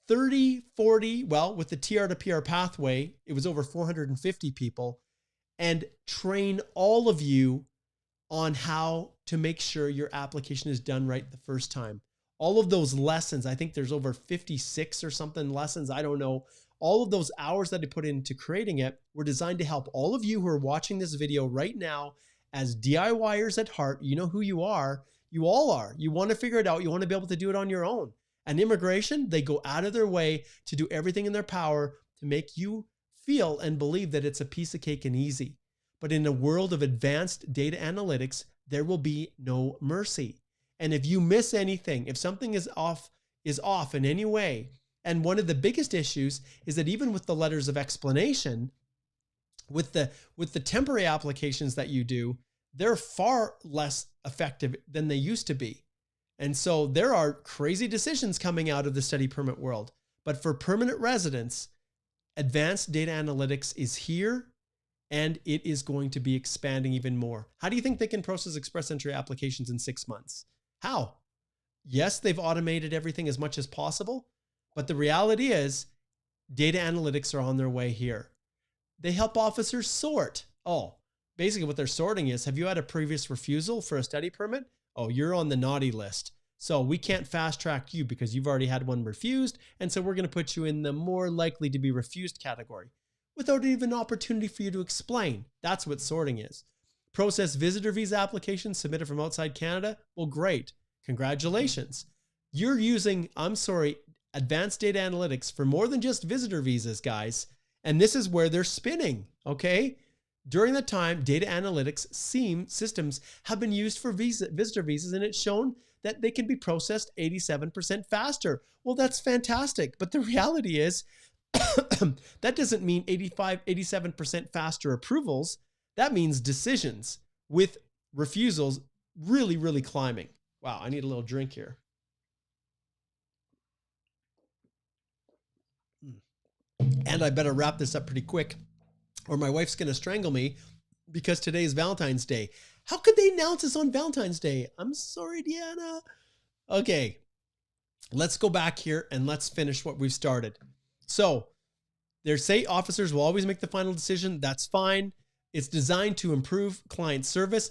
30, 40, well, with the TR to PR pathway, it was over 450 people, and train all of you on how to make sure your application is done right the first time. All of those lessons, I think there's over 56 or something lessons, I don't know. All of those hours that I put into creating it were designed to help all of you who are watching this video right now as DIYers at heart. You know who you are. You all are. You want to figure it out. You want to be able to do it on your own. And immigration, they go out of their way to do everything in their power to make you feel and believe that it's a piece of cake and easy. But in a world of advanced data analytics, there will be no mercy. And if you miss anything, if something is off in any way, and one of the biggest issues is that even with the letters of explanation, with the temporary applications that you do, they're far less effective than they used to be. And so there are crazy decisions coming out of the study permit world. But for permanent residents, advanced data analytics is here, and it is going to be expanding even more. How do you think they can process express entry applications in 6 months? How? Yes, they've automated everything as much as possible, but the reality is data analytics are on their way here. They help officers sort. Oh, basically what they're sorting is, have you had a previous refusal for a study permit? Oh, you're on the naughty list. So we can't fast track you because you've already had one refused. And so we're going to put you in the more likely to be refused category without even an opportunity for you to explain. That's what sorting is. Process visitor visa applications submitted from outside Canada. Well, great. Congratulations. You're using, advanced data analytics for more than just visitor visas, guys. And this is where they're spinning, okay? During the time, data analytics systems have been used for visitor visas, and it's shown that they can be processed 87% faster. Well, that's fantastic. But the reality is that doesn't mean 87% faster approvals. That means decisions with refusals really, really climbing. Wow, I need a little drink here. And I better wrap this up pretty quick or my wife's going to strangle me because today is Valentine's Day. How could they announce this on Valentine's Day? I'm sorry, Deanna. Okay, let's go back here and let's finish what we've started. So they say officers will always make the final decision. That's fine. It's designed to improve client service.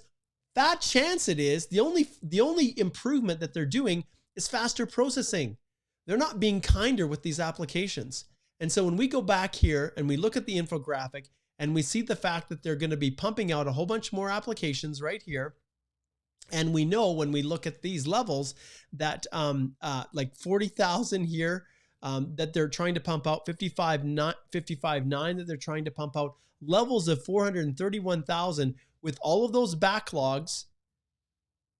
Fat chance it is. The only improvement that they're doing is faster processing. They're not being kinder with these applications. And so when we go back here and we look at the infographic and we see the fact that they're going to be pumping out a whole bunch more applications right here. And we know when we look at these levels that like 40,000 here, that they're trying to pump out, 55.9 that they're trying to pump out, levels of 431,000 with all of those backlogs.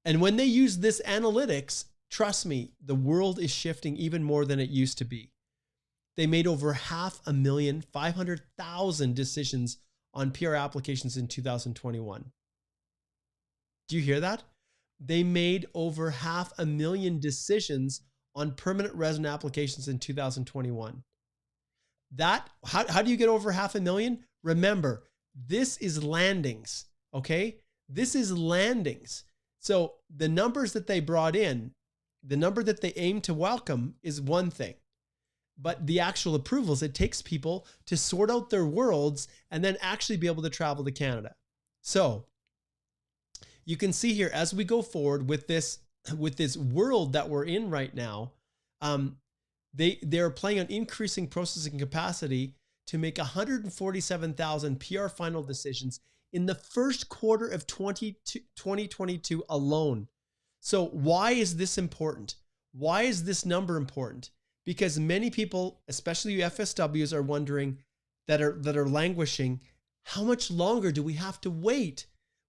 And when they use this analytics, trust me, the world is shifting even more than it used to be. They made over 500,000 decisions on PR applications in 2021. Do you hear that? They made over 500,000 decisions on permanent resident applications in 2021. How do you get over 500,000? Remember, this is landings, okay? This is landings. So the numbers that they brought in, the number that they aim to welcome is one thing. But the actual approvals, it takes people to sort out their worlds and then actually be able to travel to Canada. So you can see here as we go forward with this world that we're in right now, they're planning on increasing processing capacity to make 147,000 PR final decisions in the first quarter of 2022 alone. So why is this important? Why is this number important? Because many people, especially FSWs, are wondering, that are languishing, how much longer do we have to wait?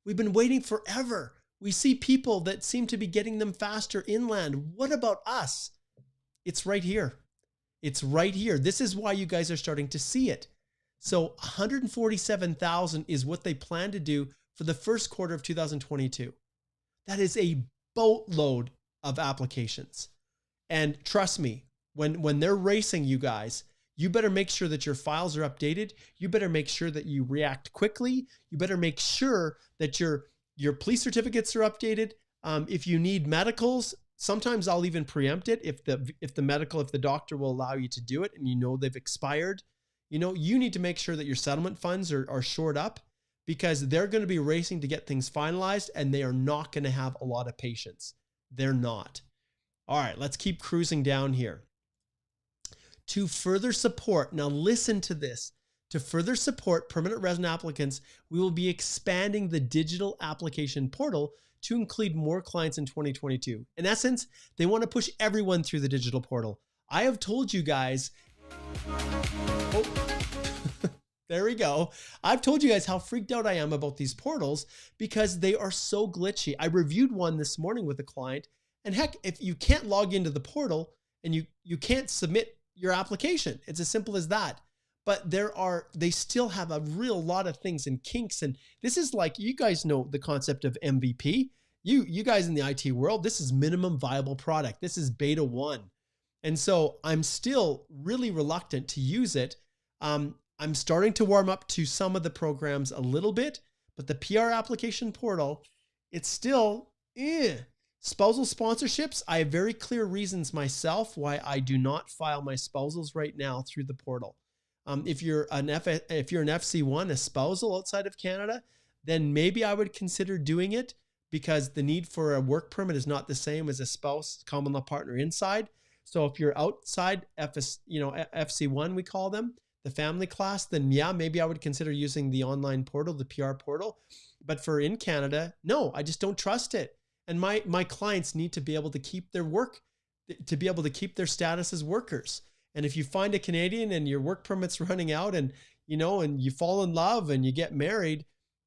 We've been waiting forever. We see people that seem to be getting them faster inland. What about us? It's right here. It's right here. This is why you guys are starting to see it. So 147,000 is what they plan to do for the first quarter of 2022. That is a boatload of applications. And trust me, when they're racing you guys, you better make sure that your files are updated. You better make sure that you react quickly. You better make sure that your police certificates are updated. If you need medicals, sometimes I'll even preempt it if the doctor will allow you to do it and you know they've expired. You know, you need to make sure that your settlement funds are shored up, because they're going to be racing to get things finalized and they are not going to have a lot of patience. They're not. All right, let's keep cruising down here. To further support, now listen to this, to further support permanent resident applicants, we will be expanding the digital application portal to include more clients in 2022. In essence, they want to push everyone through the digital portal. I have told you guys, there we go. I've told you guys how freaked out I am about these portals because they are so glitchy. I reviewed one this morning with a client, and heck, if you can't log into the portal and you can't submit your application, it's as simple as that. But they still have a real lot of things and kinks. And this is like, you guys know the concept of MVP. You guys in the IT world, this is minimum viable product. This is beta 1. And so I'm still really reluctant to use it. I'm starting to warm up to some of the programs a little bit, but the PR application portal, it's still, Spousal sponsorships, I have very clear reasons myself why I do not file my spousals right now through the portal. If you're an FC1, a spousal outside of Canada, then maybe I would consider doing it, because the need for a work permit is not the same as a spouse common law partner inside. So if you're outside FC1, we call them, the family class, then yeah, maybe I would consider using the online portal, the PR portal. But for in Canada, no, I just don't trust it. And my clients need to be able to keep their work, to be able to keep their status as workers. And if you find a Canadian and your work permit's running out and you fall in love and you get married,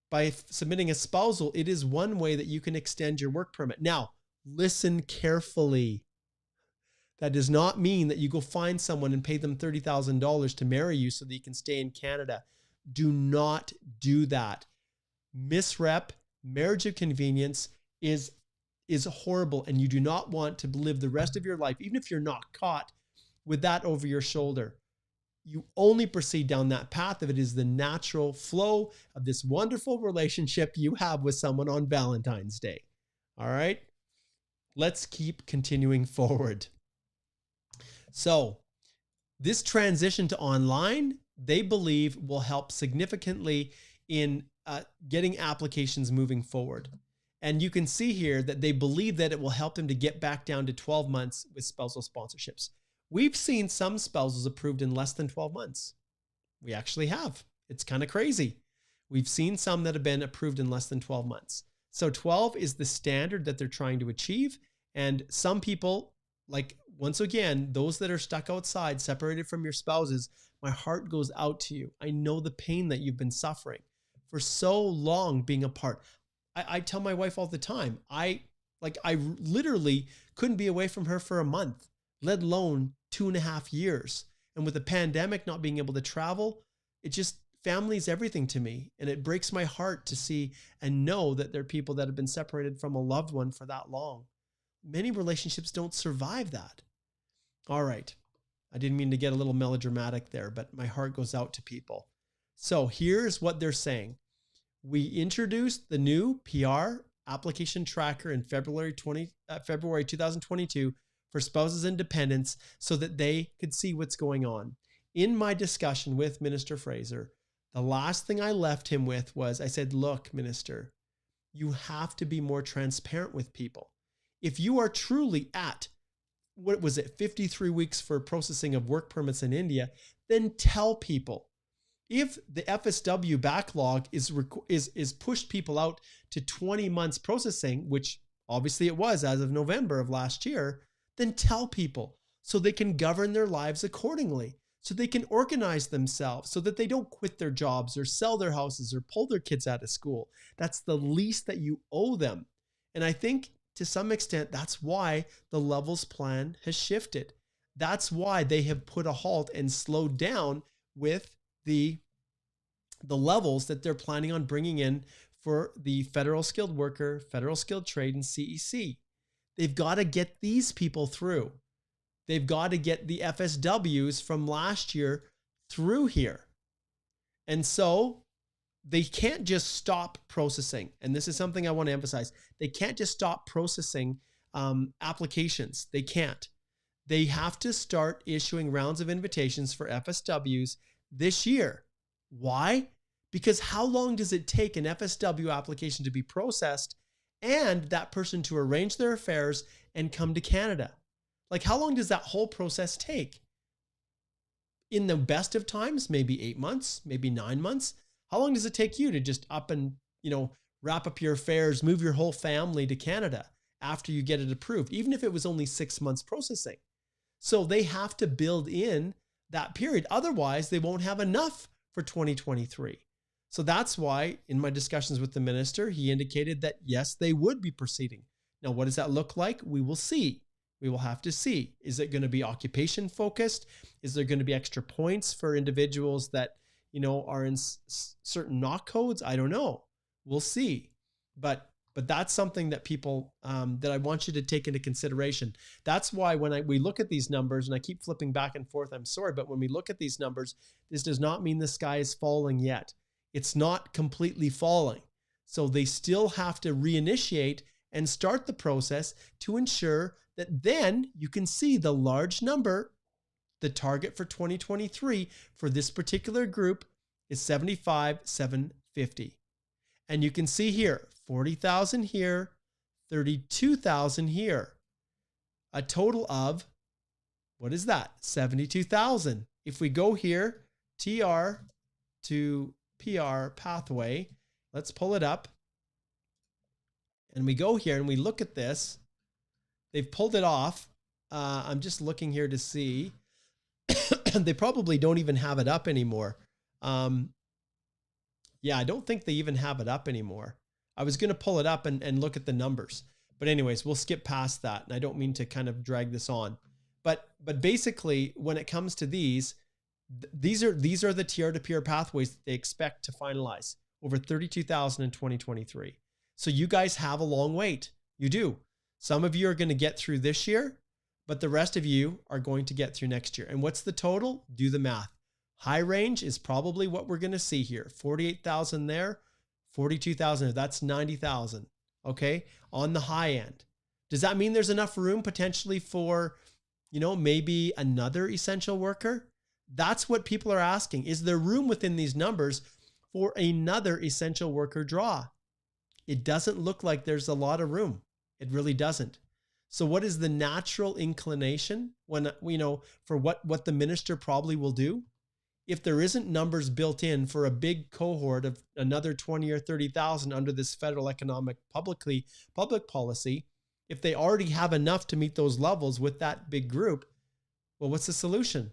by submitting a spousal, it is one way that you can extend your work permit. Now, listen carefully. That does not mean that you go find someone and pay them $30,000 to marry you so that you can stay in Canada. Do not do that. Misrep, marriage of convenience is horrible, and you do not want to live the rest of your life, even if you're not caught, with that over your shoulder. You only proceed down that path if it is the natural flow of this wonderful relationship you have with someone on Valentine's Day. All right, let's keep continuing forward. So this transition to online, they believe, will help significantly in getting applications moving forward. And you can see here that they believe that it will help them to get back down to 12 months with spousal sponsorships. We've seen some spouses approved in less than 12 months. We actually have. It's kind of crazy. We've seen some that have been approved in less than 12 months. So 12 is the standard that they're trying to achieve. And some people, like, once again, those that are stuck outside, separated from your spouses, my heart goes out to you. I know the pain that you've been suffering for so long being apart. I tell my wife all the time, I literally couldn't be away from her for a month, let alone 2.5 years. And with the pandemic, not being able to travel, it just, family is everything to me. And it breaks my heart to see and know that there are people that have been separated from a loved one for that long. Many relationships don't survive that. All right. I didn't mean to get a little melodramatic there, but my heart goes out to people. So here's what they're saying. We introduced the new PR application tracker in February 2022 for spouses and dependents so that they could see what's going on. In my discussion with Minister Fraser, the last thing I left him with was, I said, look, Minister, you have to be more transparent with people. If you are truly at, what was it, 53 weeks for processing of work permits in India, then tell people. If the FSW backlog is pushed people out to 20 months processing, which obviously it was as of November of last year, then tell people so they can govern their lives accordingly, so they can organize themselves, so that they don't quit their jobs or sell their houses or pull their kids out of school. That's the least that you owe them. And I think to some extent, that's why the levels plan has shifted. That's why they have put a halt and slowed down with the levels that they're planning on bringing in for the federal skilled worker, federal skilled trade, and CEC. They've got to get these people through. They've got to get the FSWs from last year through here. And so they can't just stop processing. And this is something I want to emphasize. They can't just stop processing applications. They can't. They have to start issuing rounds of invitations for FSWs this year. Why? Because how long does it take an FSW application to be processed and that person to arrange their affairs and come to Canada? Like, how long does that whole process take? In the best of times, maybe 8 months, maybe 9 months. How long does it take you to just up and, wrap up your affairs, move your whole family to Canada after you get it approved, even if it was only 6 months processing? So they have to build in that period. Otherwise, they won't have enough for 2023. So that's why in my discussions with the minister, he indicated that yes, they would be proceeding. Now, what does that look like? We will see. We will have to see. Is it going to be occupation focused? Is there going to be extra points for individuals that, are in certain knock codes? I don't know. We'll see. But that's something that people, that I want you to take into consideration. That's why when we look at these numbers, and I keep flipping back and forth, I'm sorry, but when we look at these numbers, this does not mean the sky is falling yet. It's not completely falling. So they still have to reinitiate and start the process to ensure that then you can see the large number. The target for 2023 for this particular group is 75,750. And you can see here, 40,000 here, 32,000 here. A total of, what is that? 72,000. If we go here, TR to PR pathway, let's pull it up. And we go here and we look at this. They've pulled it off. I'm just looking here to see. They probably don't even have it up anymore. Yeah, I don't think they even have it up anymore. I was going to pull it up and look at the numbers. But anyways, we'll skip past that. And I don't mean to kind of drag this on. But basically, when it comes to these are the TR to PR pathways that they expect to finalize. Over 32,000 in 2023. So you guys have a long wait. You do. Some of you are going to get through this year, but the rest of you are going to get through next year. And what's the total? Do the math. High range is probably what we're going to see here. 48,000 there, 42,000 there. That's 90,000. Okay. On the high end. Does that mean there's enough room potentially for, maybe another essential worker? That's what people are asking. Is there room within these numbers for another essential worker draw? it doesn't look like there's a lot of room. It really doesn't. So what is the natural inclination when, for what the minister probably will do? If there isn't numbers built in for a big cohort of another 20 or 30,000 under this federal economic public policy, if they already have enough to meet those levels with that big group, well, what's the solution?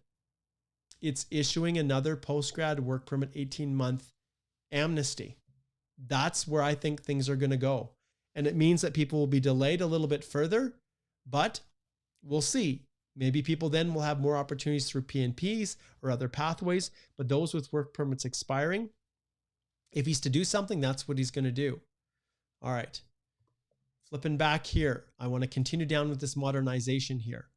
It's issuing another post-grad work permit 18-month amnesty. That's where I think things are going to go. And it means that people will be delayed a little bit further, but we'll see. Maybe people then will have more opportunities through PNPs or other pathways, but those with work permits expiring, if he's to do something, that's what he's going to do. All right. Flipping back here, I want to continue down with this modernization here.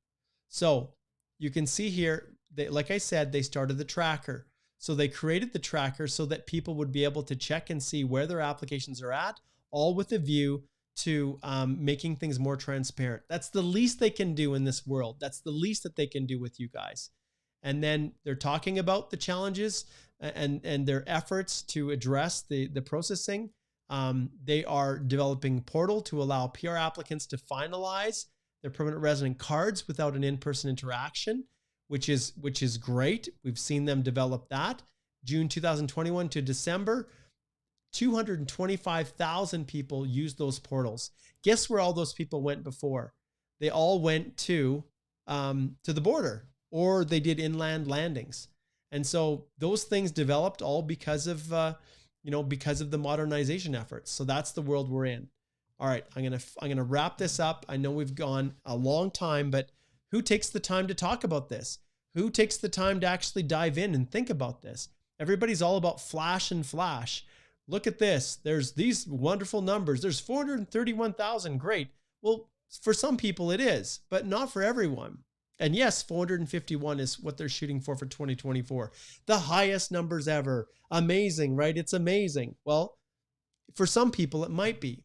So you can see here, like I said, they started the tracker. So they created the tracker so that people would be able to check and see where their applications are at, all with a view to making things more transparent. That's the least they can do in this world. That's the least that they can do with you guys. And then they're talking about the challenges and their efforts to address the processing. They are developing a portal to allow PR applicants to finalize their permanent resident cards without an in-person interaction, which is great. We've seen them develop that. June 2021 to December, 225,000 people used those portals. Guess where all those people went before? They all went to the border, or they did inland landings. And so those things developed all because of the modernization efforts. So that's the world we're in. All right, I'm gonna wrap this up. I know we've gone a long time, but who takes the time to talk about this? Who takes the time to actually dive in and think about this? Everybody's all about flash and flash. Look at this. There's these wonderful numbers. There's 431,000. Great. Well, for some people it is, but not for everyone. And yes, 451 is what they're shooting for 2024. The highest numbers ever. Amazing, right? It's amazing. Well, for some people it might be.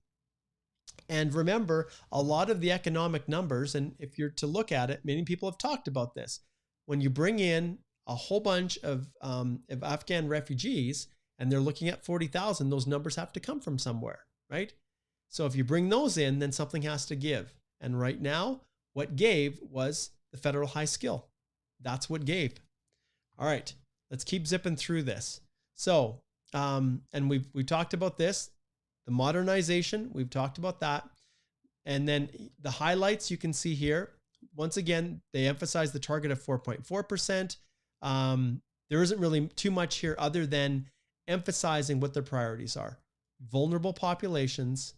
And remember, a lot of the economic numbers, and if you're to look at it, many people have talked about this. When you bring in a whole bunch of Afghan refugees, and they're looking at 40,000, those numbers have to come from somewhere, right? So if you bring those in, then something has to give. And right now, what gave was the federal high skill. That's what gave. All right, let's keep zipping through this. So, and we've talked about this, the modernization, we've talked about that. And then the highlights you can see here. Once again, they emphasize the target of 4.4%. There isn't really too much here other than emphasizing what their priorities are. Vulnerable populations,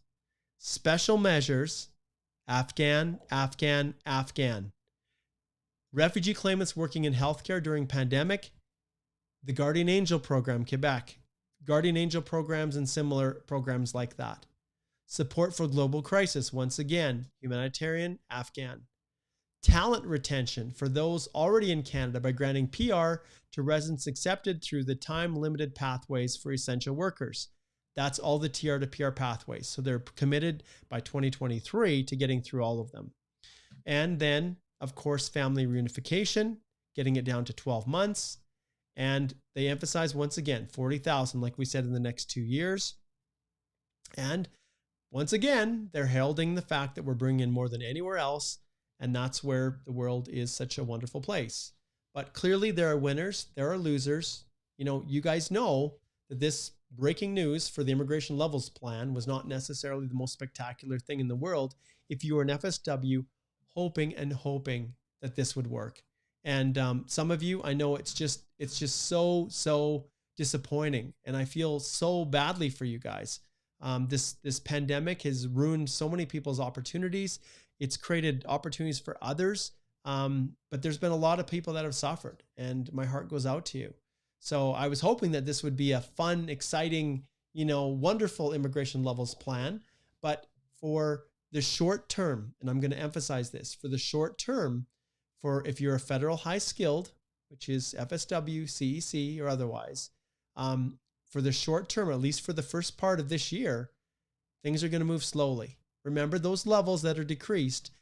special measures, Afghan. Refugee claimants working in healthcare during pandemic, the Guardian Angel program, Quebec, Guardian Angel programs and similar programs like that. Support for global crisis, once again, humanitarian, Afghan. Talent retention for those already in Canada by granting PR to residents accepted through the time-limited pathways for essential workers. That's all the TR to PR pathways. So they're committed by 2023 to getting through all of them. And then, of course, family reunification, getting it down to 12 months. And they emphasize, once again, 40,000, like we said, in the next 2 years. And once again, they're heralding the fact that we're bringing in more than anywhere else. And that's where the world is such a wonderful place. But clearly there are winners, there are losers. You know, you guys know that this breaking news for the Immigration Levels Plan was not necessarily the most spectacular thing in the world if you were an FSW hoping that this would work. And some of you, I know it's just so disappointing. And I feel so badly for you guys. This pandemic has ruined so many people's opportunities. It's created opportunities for others. But there's been a lot of people that have suffered, and my heart goes out to you. So I was hoping that this would be a fun, exciting, wonderful immigration levels plan. But for the short term, and I'm going to emphasize this, for the short term, for if you're a federal high skilled, which is FSW, CEC, or otherwise, for the short term, at least for the first part of this year, things are going to move slowly. Remember those levels that are decreased,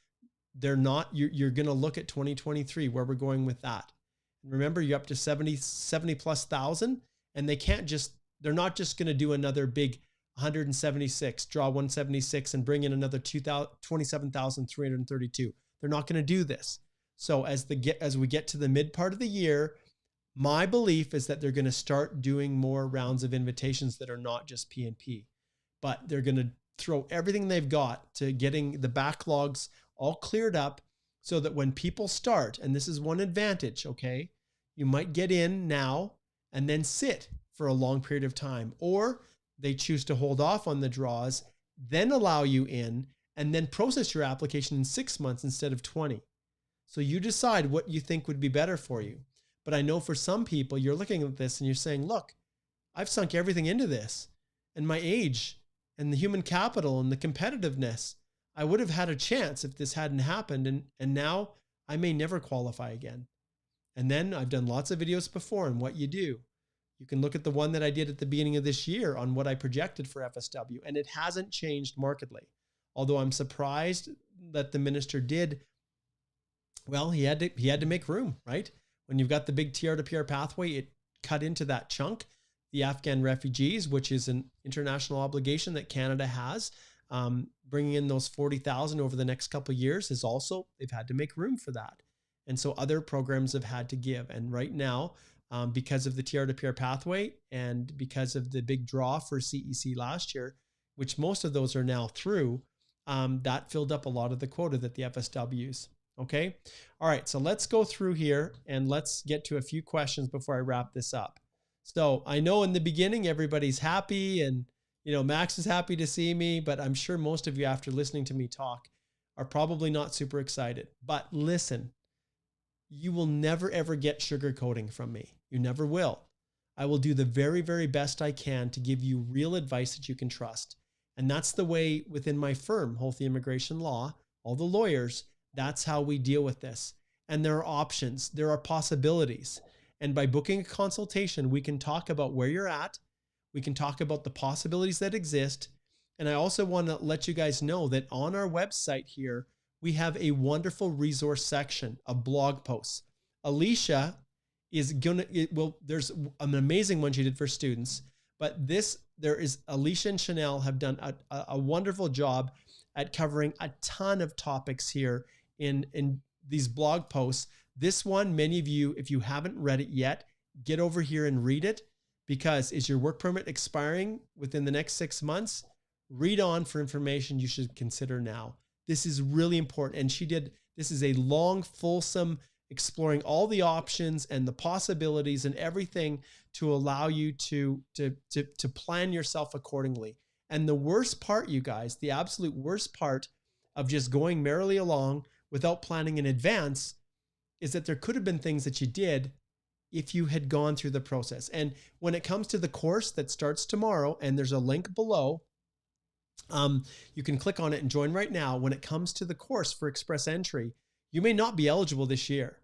they're not, you're going to look at 2023, where we're going with that. Remember, you're up to 70 plus thousand, and they're not just going to do another big 176, draw 176 and bring in another 27,332. They're not going to do this. So as we get to the mid part of the year, my belief is that they're going to start doing more rounds of invitations that are not just PNP, but they're going to throw everything they've got to getting the backlogs all cleared up so that when people start, and this is one advantage, okay, you might get in now and then sit for a long period of time, or they choose to hold off on the draws, then allow you in, and then process your application in 6 months instead of 20. So you decide what you think would be better for you. But I know for some people, you're looking at this and you're saying, look, I've sunk everything into this, and my age and the human capital and the competitiveness, I would have had a chance if this hadn't happened. And now I may never qualify again. And then I've done lots of videos before on what you do. You can look at the one that I did at the beginning of this year on what I projected for FSW, and it hasn't changed markedly. Although I'm surprised that the minister did. Well, he had to make room, right? When you've got the big TR to PR pathway, it cut into that chunk. The Afghan refugees, which is an international obligation that Canada has, bringing in those 40,000 over the next couple of years is also, they've had to make room for that. And so other programs have had to give. And right now, because of the TR to PR pathway and because of the big draw for CEC last year, which most of those are now through, that filled up a lot of the quota that the FSWs. Okay. All right. So let's go through here and let's get to a few questions before I wrap this up. So I know in the beginning, everybody's happy and, Max is happy to see me, but I'm sure most of you after listening to me talk are probably not super excited. But listen, you will never, ever get sugarcoating from me. You never will. I will do the very, very best I can to give you real advice that you can trust. And that's the way within my firm, Holthe Immigration Law, all the lawyers, that's how we deal with this. And there are options, there are possibilities. And by booking a consultation, we can talk about where you're at. We can talk about the possibilities that exist. And I also want to let you guys know that on our website here, we have a wonderful resource section of blog posts. Alicia is there's an amazing one she did for students, but Alicia and Chanel have done a wonderful job at covering a ton of topics here in these blog posts. This one, many of you, if you haven't read it yet, get over here and read it, because is your work permit expiring within the next 6 months? Read on for information you should consider now. This is really important. And this is a long, fulsome, exploring all the options and the possibilities and everything to allow you to plan yourself accordingly. And the worst part, you guys, the absolute worst part of just going merrily along without planning in advance is that there could have been things that you did if you had gone through the process. And when it comes to the course that starts tomorrow, and there's a link below, you can click on it and join right now. When it comes to the course for express entry, you may not be eligible this year,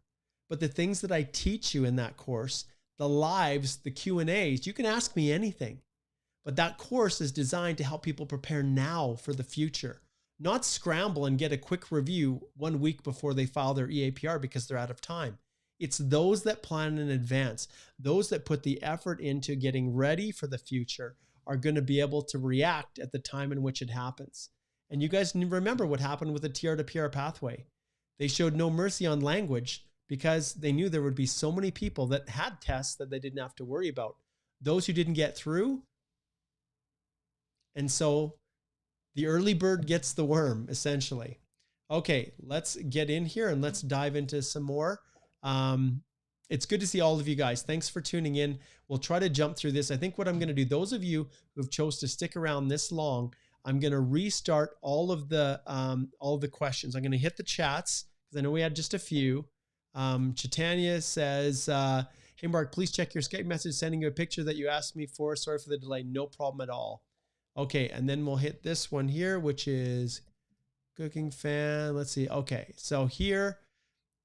but the things that I teach you in that course, the lives, the Q&As, you can ask me anything. But that course is designed to help people prepare now for the future, not scramble and get a quick review 1 week before they file their EAPR because they're out of time. It's those that plan in advance, those that put the effort into getting ready for the future are going to be able to react at the time in which it happens. And you guys remember what happened with the TR to PR pathway. They showed no mercy on language because they knew there would be so many people that had tests that they didn't have to worry about. Those who didn't get through. And so the early bird gets the worm, essentially. Okay, let's get in here and let's dive into some more. It's good to see all of you guys. Thanks for tuning in. We'll try to jump through this. I think what I'm going to do, those of you who've chose to stick around this long, I'm going to restart all of the questions. I'm going to hit the chats because I know we had just a few. Chaitanya says, hey, Mark, please check your Skype message, sending you a picture that you asked me for. Sorry for the delay. No problem at all. Okay. And then we'll hit this one here, which is cooking fan. Let's see. Okay. So here,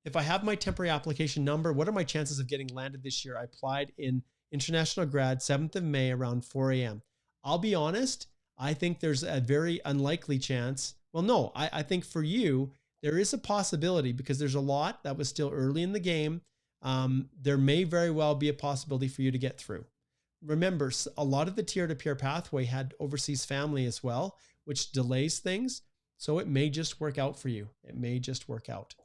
if I have my temporary application number, what are my chances of getting landed this year? I applied in International Grad, 7th of May around 4 a.m. I'll be honest, I think there's a very unlikely chance. Well, no, I think for you, there is a possibility because there's a lot that was still early in the game. There may very well be a possibility for you to get through. remember, a lot of the tier-to-peer pathway had overseas family as well, which delays things. So it may just work out for you. It may just work out.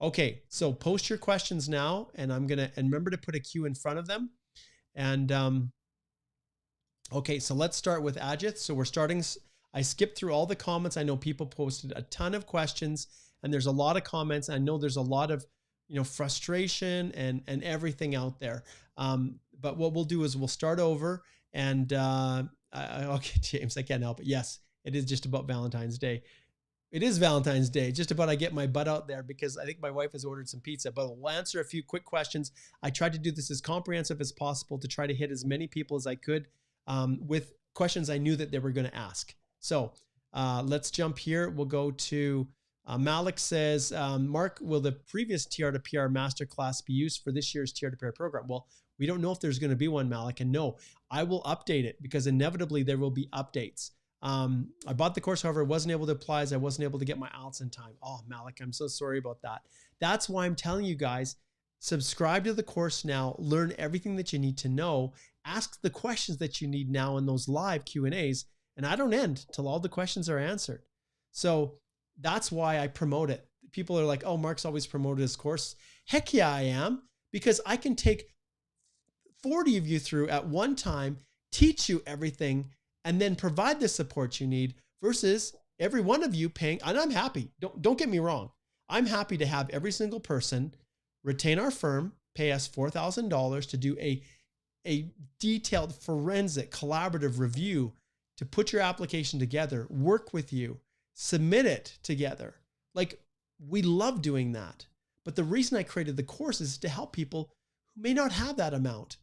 Okay, so post your questions now, and and remember to put a Q in front of them. And okay, so let's start with Ajith. So we're starting, I skipped through all the comments. I know people posted a ton of questions, and there's a lot of comments. I know there's a lot of, frustration and everything out there. But what we'll do is we'll start over, and okay, James, I can't help it. Yes, it is just about Valentine's Day. It is Valentine's Day. Just about I get my butt out there because I think my wife has ordered some pizza, but we'll answer a few quick questions. I tried to do this as comprehensive as possible to try to hit as many people as I could with questions I knew that they were going to ask. So let's jump here. We'll go to Malik says, Mark, will the previous TR2PR masterclass be used for this year's TR2PR program? Well, we don't know if there's going to be one, Malik, and no, I will update it because inevitably there will be updates. I bought the course, however, wasn't able to apply as I wasn't able to get my IELTS in time. Oh, Malik, I'm so sorry about that. That's why I'm telling you guys, subscribe to the course now, learn everything that you need to know, ask the questions that you need now in those live Q&As, and I don't end till all the questions are answered. So that's why I promote it. People are like, oh, Mark's always promoted his course. Heck yeah, I am, because I can take 40 of you through at one time, teach you everything, and then provide the support you need versus every one of you paying. And I'm happy. Don't get me wrong. I'm happy to have every single person retain our firm, pay us $4,000 to do a detailed forensic collaborative review to put your application together, work with you, submit it together. Like, we love doing that. But the reason I created the course is to help people who may not have that amount,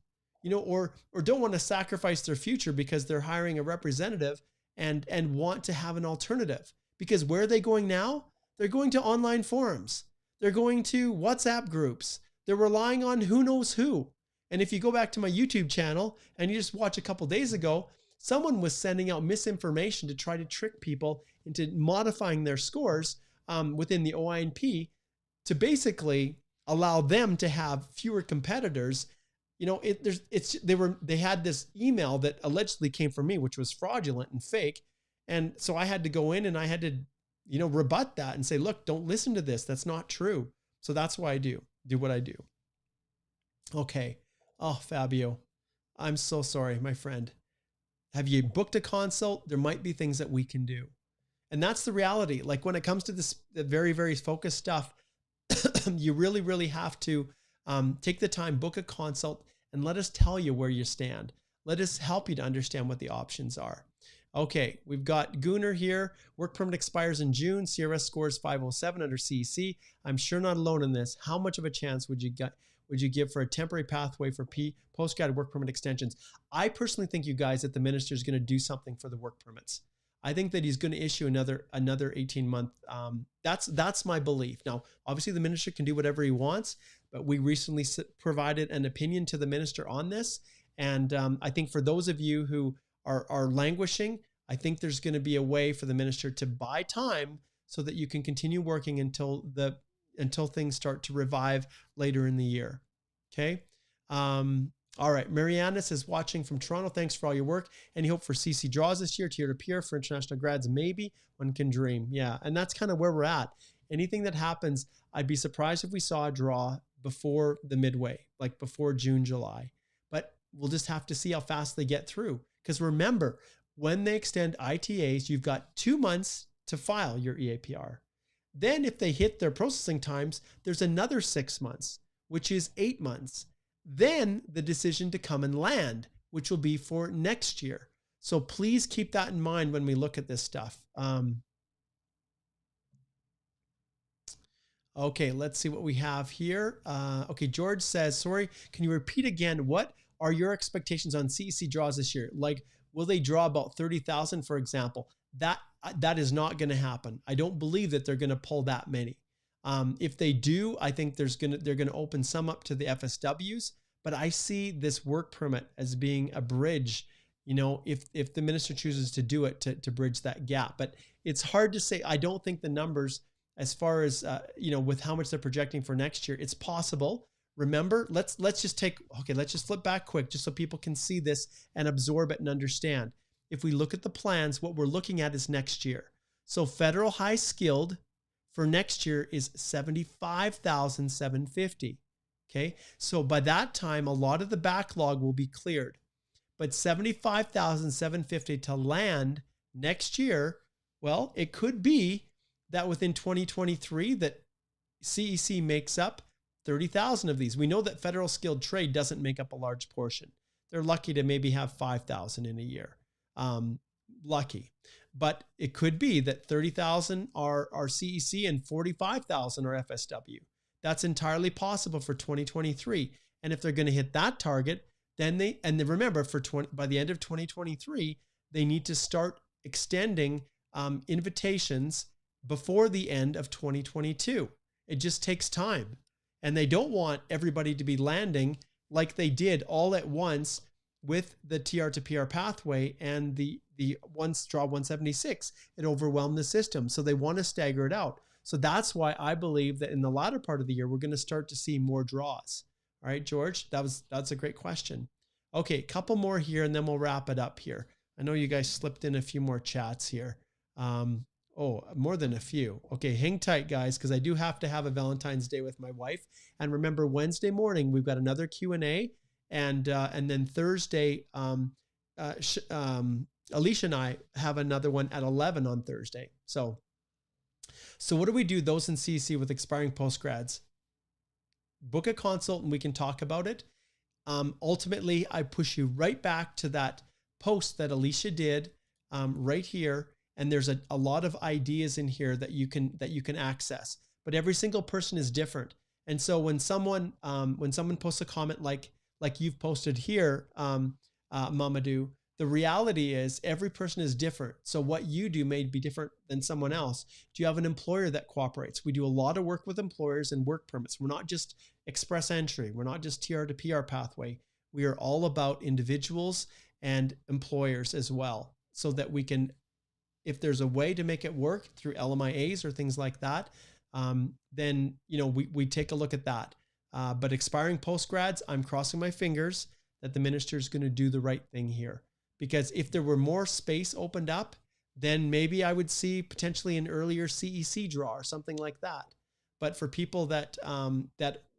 or don't want to sacrifice their future because they're hiring a representative and want to have an alternative. Because where are they going now? They're going to online forums. They're going to WhatsApp groups. They're relying on who knows who. And if you go back to my YouTube channel and you just watch a couple days ago, someone was sending out misinformation to try to trick people into modifying their scores within the OINP to basically allow them to have fewer competitors. They had this email that allegedly came from me, which was fraudulent and fake. And so I had to go in and I had to, rebut that and say, look, don't listen to this. That's not true. So that's why I do what I do. Okay. Oh, Fabio, I'm so sorry, my friend. Have you booked a consult? There might be things that we can do. And that's the reality. Like, when it comes to this very, very focused stuff, you really, really have to take the time, book a consult, and let us tell you where you stand. Let us help you to understand what the options are. Okay, we've got Gunnar here. Work permit expires in June. CRS scores 507 under CEC. I'm sure not alone in this. How much of a chance would you give for a temporary pathway for postgrad work permit extensions? I personally think, you guys, that the minister is going to do something for the work permits. I think that he's going to issue another 18-month. That's my belief. Now, obviously, the minister can do whatever he wants, but we recently provided an opinion to the minister on this. And I think for those of you who are languishing, I think there's going to be a way for the minister to buy time so that you can continue working until things start to revive later in the year. Okay. All right. Mariana says, watching from Toronto. Thanks for all your work. Any hope for CC draws this year, tier to peer for international grads? Maybe. One can dream. Yeah. And that's kind of where we're at. Anything that happens, I'd be surprised if we saw a draw before the midway, like before June, July, but we'll just have to see how fast they get through. Because remember, when they extend ITAs, you've got 2 months to file your EAPR. Then if they hit their processing times, there's another 6 months, which is 8 months. Then the decision to come and land, which will be for next year. So please keep that in mind when we look at this stuff. Okay, let's see what we have here. Okay, George says, sorry, can you repeat again? What are your expectations on CEC draws this year? Like, will they draw about 30,000, for example? That is not going to happen. I don't believe that they're going to pull that many. If they do, I think they're going to open some up to the FSWs, but I see this work permit as being a bridge, if the minister chooses to do it to bridge that gap. But it's hard to say. I don't think the numbers, as far as, with how much they're projecting for next year, it's possible. remember, let's just flip back quick just so people can see this and absorb it and understand. If we look at the plans, what we're looking at is next year. So federal high skilled for next year is 75,750. Okay. So by that time, a lot of the backlog will be cleared, but 75,750 to land next year. Well, it could be that within 2023 that CEC makes up 30,000 of these. We know that federal skilled trade doesn't make up a large portion. They're lucky to maybe have 5,000 in a year. Lucky. But it could be that 30,000 are CEC and 45,000 are FSW. That's entirely possible for 2023. And if they're going to hit that target, then remember by the end of 2023, they need to start extending invitations before the end of 2022. It just takes time. And they don't want everybody to be landing like they did all at once with the TR to PR pathway and the Draw 176. It overwhelmed the system. So they want to stagger it out. So that's why I believe that in the latter part of the year, we're going to start to see more draws. All right, George, that's a great question. Okay, a couple more here and then we'll wrap it up here. I know you guys slipped in a few more chats here. Oh, more than a few. Okay, hang tight, guys, because I do have to have a Valentine's Day with my wife. And remember, Wednesday morning, we've got another Q&A. And then Thursday, Alicia and I have another one at 11 on Thursday. So what do we do, those in CEC with expiring postgrads? Book a consult and we can talk about it. Ultimately, I push you right back to that post that Alicia did right here. And there's a lot of ideas in here that you can access, but every single person is different. And so when someone posts a comment like you've posted here, Mamadou, the reality is every person is different. So what you do may be different than someone else. Do you have an employer that cooperates? We do a lot of work with employers and work permits. We're not just express entry. We're not just TR to PR pathway. We are all about individuals and employers as well, so that we can, if there's a way to make it work through LMIAs or things like that, then we take a look at that. But expiring postgrads, I'm crossing my fingers that the minister is going to do the right thing here. Because if there were more space opened up, then maybe I would see potentially an earlier CEC draw or something like that. But for people that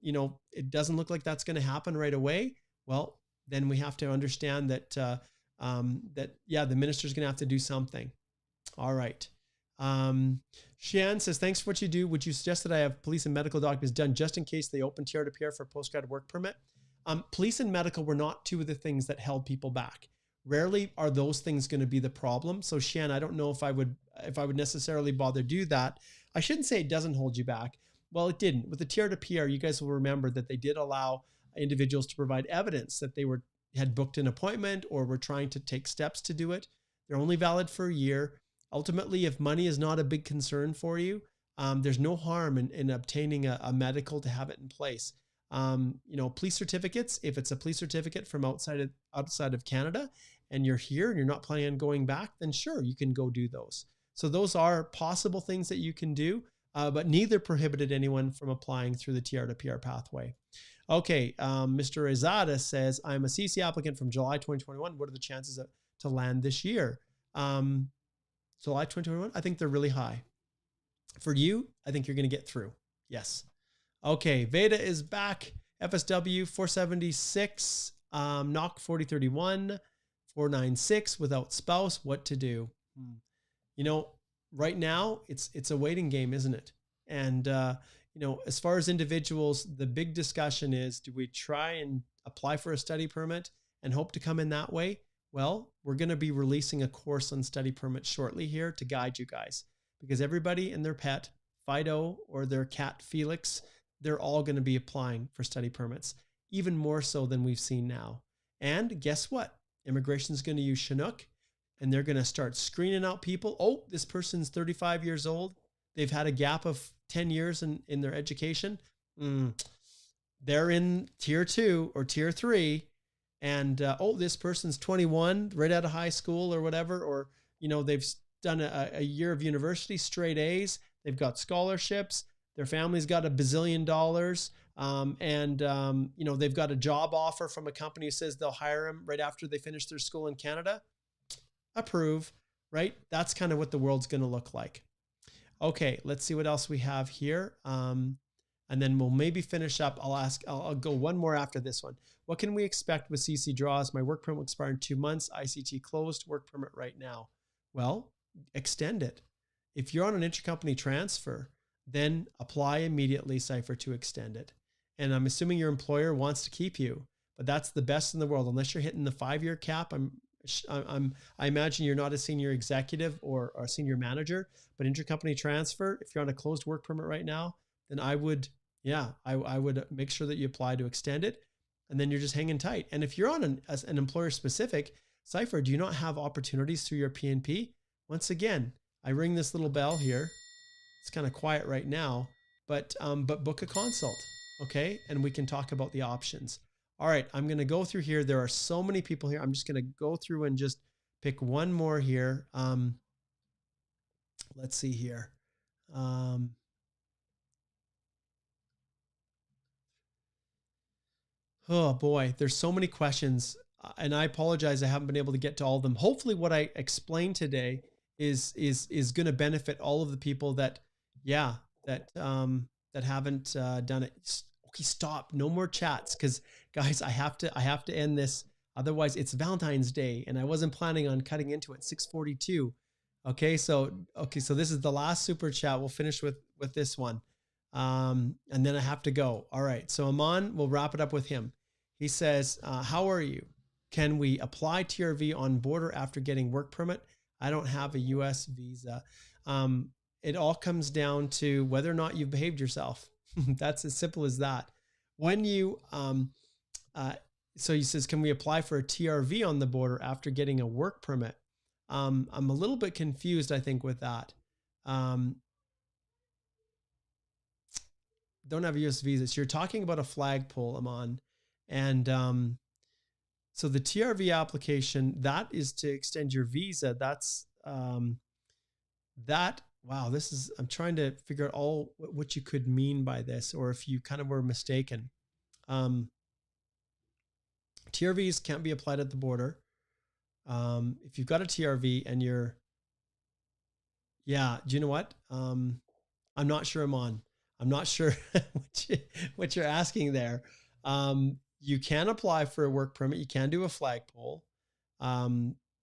it doesn't look like that's going to happen right away, well, then we have to understand that the minister is going to have to do something. All right. Shan says, thanks for what you do. Would you suggest that I have police and medical documents done just in case they open TR to PR for a postgrad work permit? Police and medical were not two of the things that held people back. Rarely are those things going to be the problem. So Shan, I don't know if I would necessarily bother do that. I shouldn't say it doesn't hold you back. Well, it didn't. With the TR to PR, you guys will remember that they did allow individuals to provide evidence that they had booked an appointment or were trying to take steps to do it. They're only valid for a year. Ultimately, if money is not a big concern for you, there's no harm in obtaining a medical to have it in place. Police certificates, if it's a police certificate from outside of Canada and you're here and you're not planning on going back, then sure, you can go do those. So those are possible things that you can do, but neither prohibited anyone from applying through the TR to PR pathway. Okay, Mr. Rezada says, I'm a CEC applicant from July 2021. What are the chances to land this year? July 2021, I think they're really high. For you, I think you're going to get through. Yes. Okay, Veda is back. FSW 476, knock 4031, 496 without spouse. What to do? Right now it's a waiting game, isn't it? And as far as individuals, the big discussion is: do we try and apply for a study permit and hope to come in that way? Well, we're going to be releasing a course on study permits shortly here to guide you guys, because everybody and their pet, Fido, or their cat, Felix, they're all going to be applying for study permits, even more so than we've seen now. And guess what? Immigration is going to use Chinook, and they're going to start screening out people. Oh, this person's 35 years old. They've had a gap of 10 years in their education. They're in tier 2 or tier 3. And, this person's 21, right out of high school or whatever. Or, they've done a year of university, straight A's. They've got scholarships. Their family's got $1 bazillion. You know, they've got a job offer from a company who says they'll hire them right after they finish their school in Canada, approve, right? That's kind of what the world's going to look like. Okay, let's see what else we have here. And then we'll maybe finish up. I'll go one more after this one. What can we expect with CC draws? My work permit will expire in 2 months. ICT closed, work permit right now. Well, extend it. If you're on an intercompany transfer, then apply immediately, Cypher, to extend it. And I'm assuming your employer wants to keep you, but that's the best in the world. Unless you're hitting the 5-year cap, I imagine you're not a senior executive or a senior manager, but intercompany transfer, if you're on a closed work permit right now, then I would make sure that you apply to extend it, and then you're just hanging tight. And if you're on an employer specific, Cypher, do you not have opportunities through your PNP? Once again, I ring this little bell here. It's kind of quiet right now, but book a consult, okay? And we can talk about the options. All right, I'm going to go through here. There are so many people here. I'm just going to go through and just pick one more here. Let's see here. Oh boy, there's so many questions, and I apologize I haven't been able to get to all of them. Hopefully what I explained today is going to benefit all of the people that haven't done it. Okay, stop. No more chats, because guys, I have to end this. Otherwise, it's Valentine's Day, and I wasn't planning on cutting into it. 6:42. Okay, so this is the last super chat. We'll finish with this one, and then I have to go. All right, so Aman, we'll wrap it up with him. He says, "How are you? Can we apply TRV on border after getting work permit? I don't have a U.S. visa." It all comes down to whether or not you've behaved yourself. That's as simple as that. When you, so he says, can we apply for a TRV on the border after getting a work permit? I'm a little bit confused, I think, with that. Don't have a U.S. visa. So you're talking about a flagpole, Aman. And so the TRV application, that is to extend your visa. That's wow, I'm trying to figure out all what you could mean by this, or if you kind of were mistaken. TRVs can't be applied at the border. If you've got a TRV and do you know what? I'm not sure, Aman. I'm not sure what you're asking there. You can apply for a work permit. You can do a flagpole.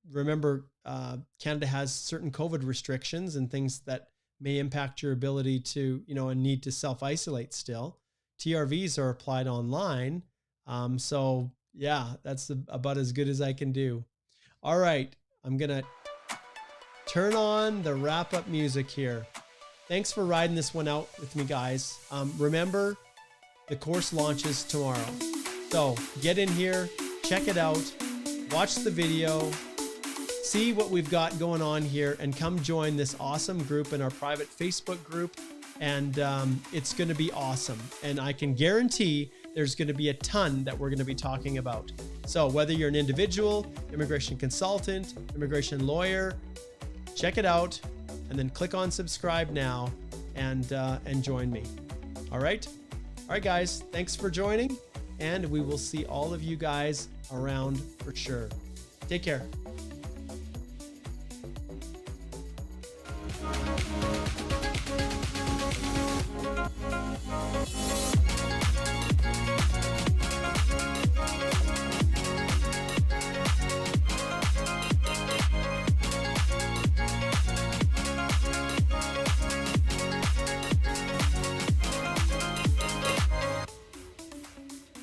Remember, Canada has certain COVID restrictions and things that may impact your ability to, and need to self-isolate still. TRVs are applied online. So yeah, that's about as good as I can do. All right, I'm going to turn on the wrap-up music here. Thanks for riding this one out with me, guys. Remember, the course launches tomorrow. So get in here, check it out, watch the video, see what we've got going on here, and come join this awesome group in our private Facebook group. And it's going to be awesome. And I can guarantee there's going to be a ton that we're going to be talking about. So whether you're an individual, immigration consultant, immigration lawyer, check it out, and then click on subscribe now and join me. All right, guys, thanks for joining, and we will see all of you guys around for sure. Take care.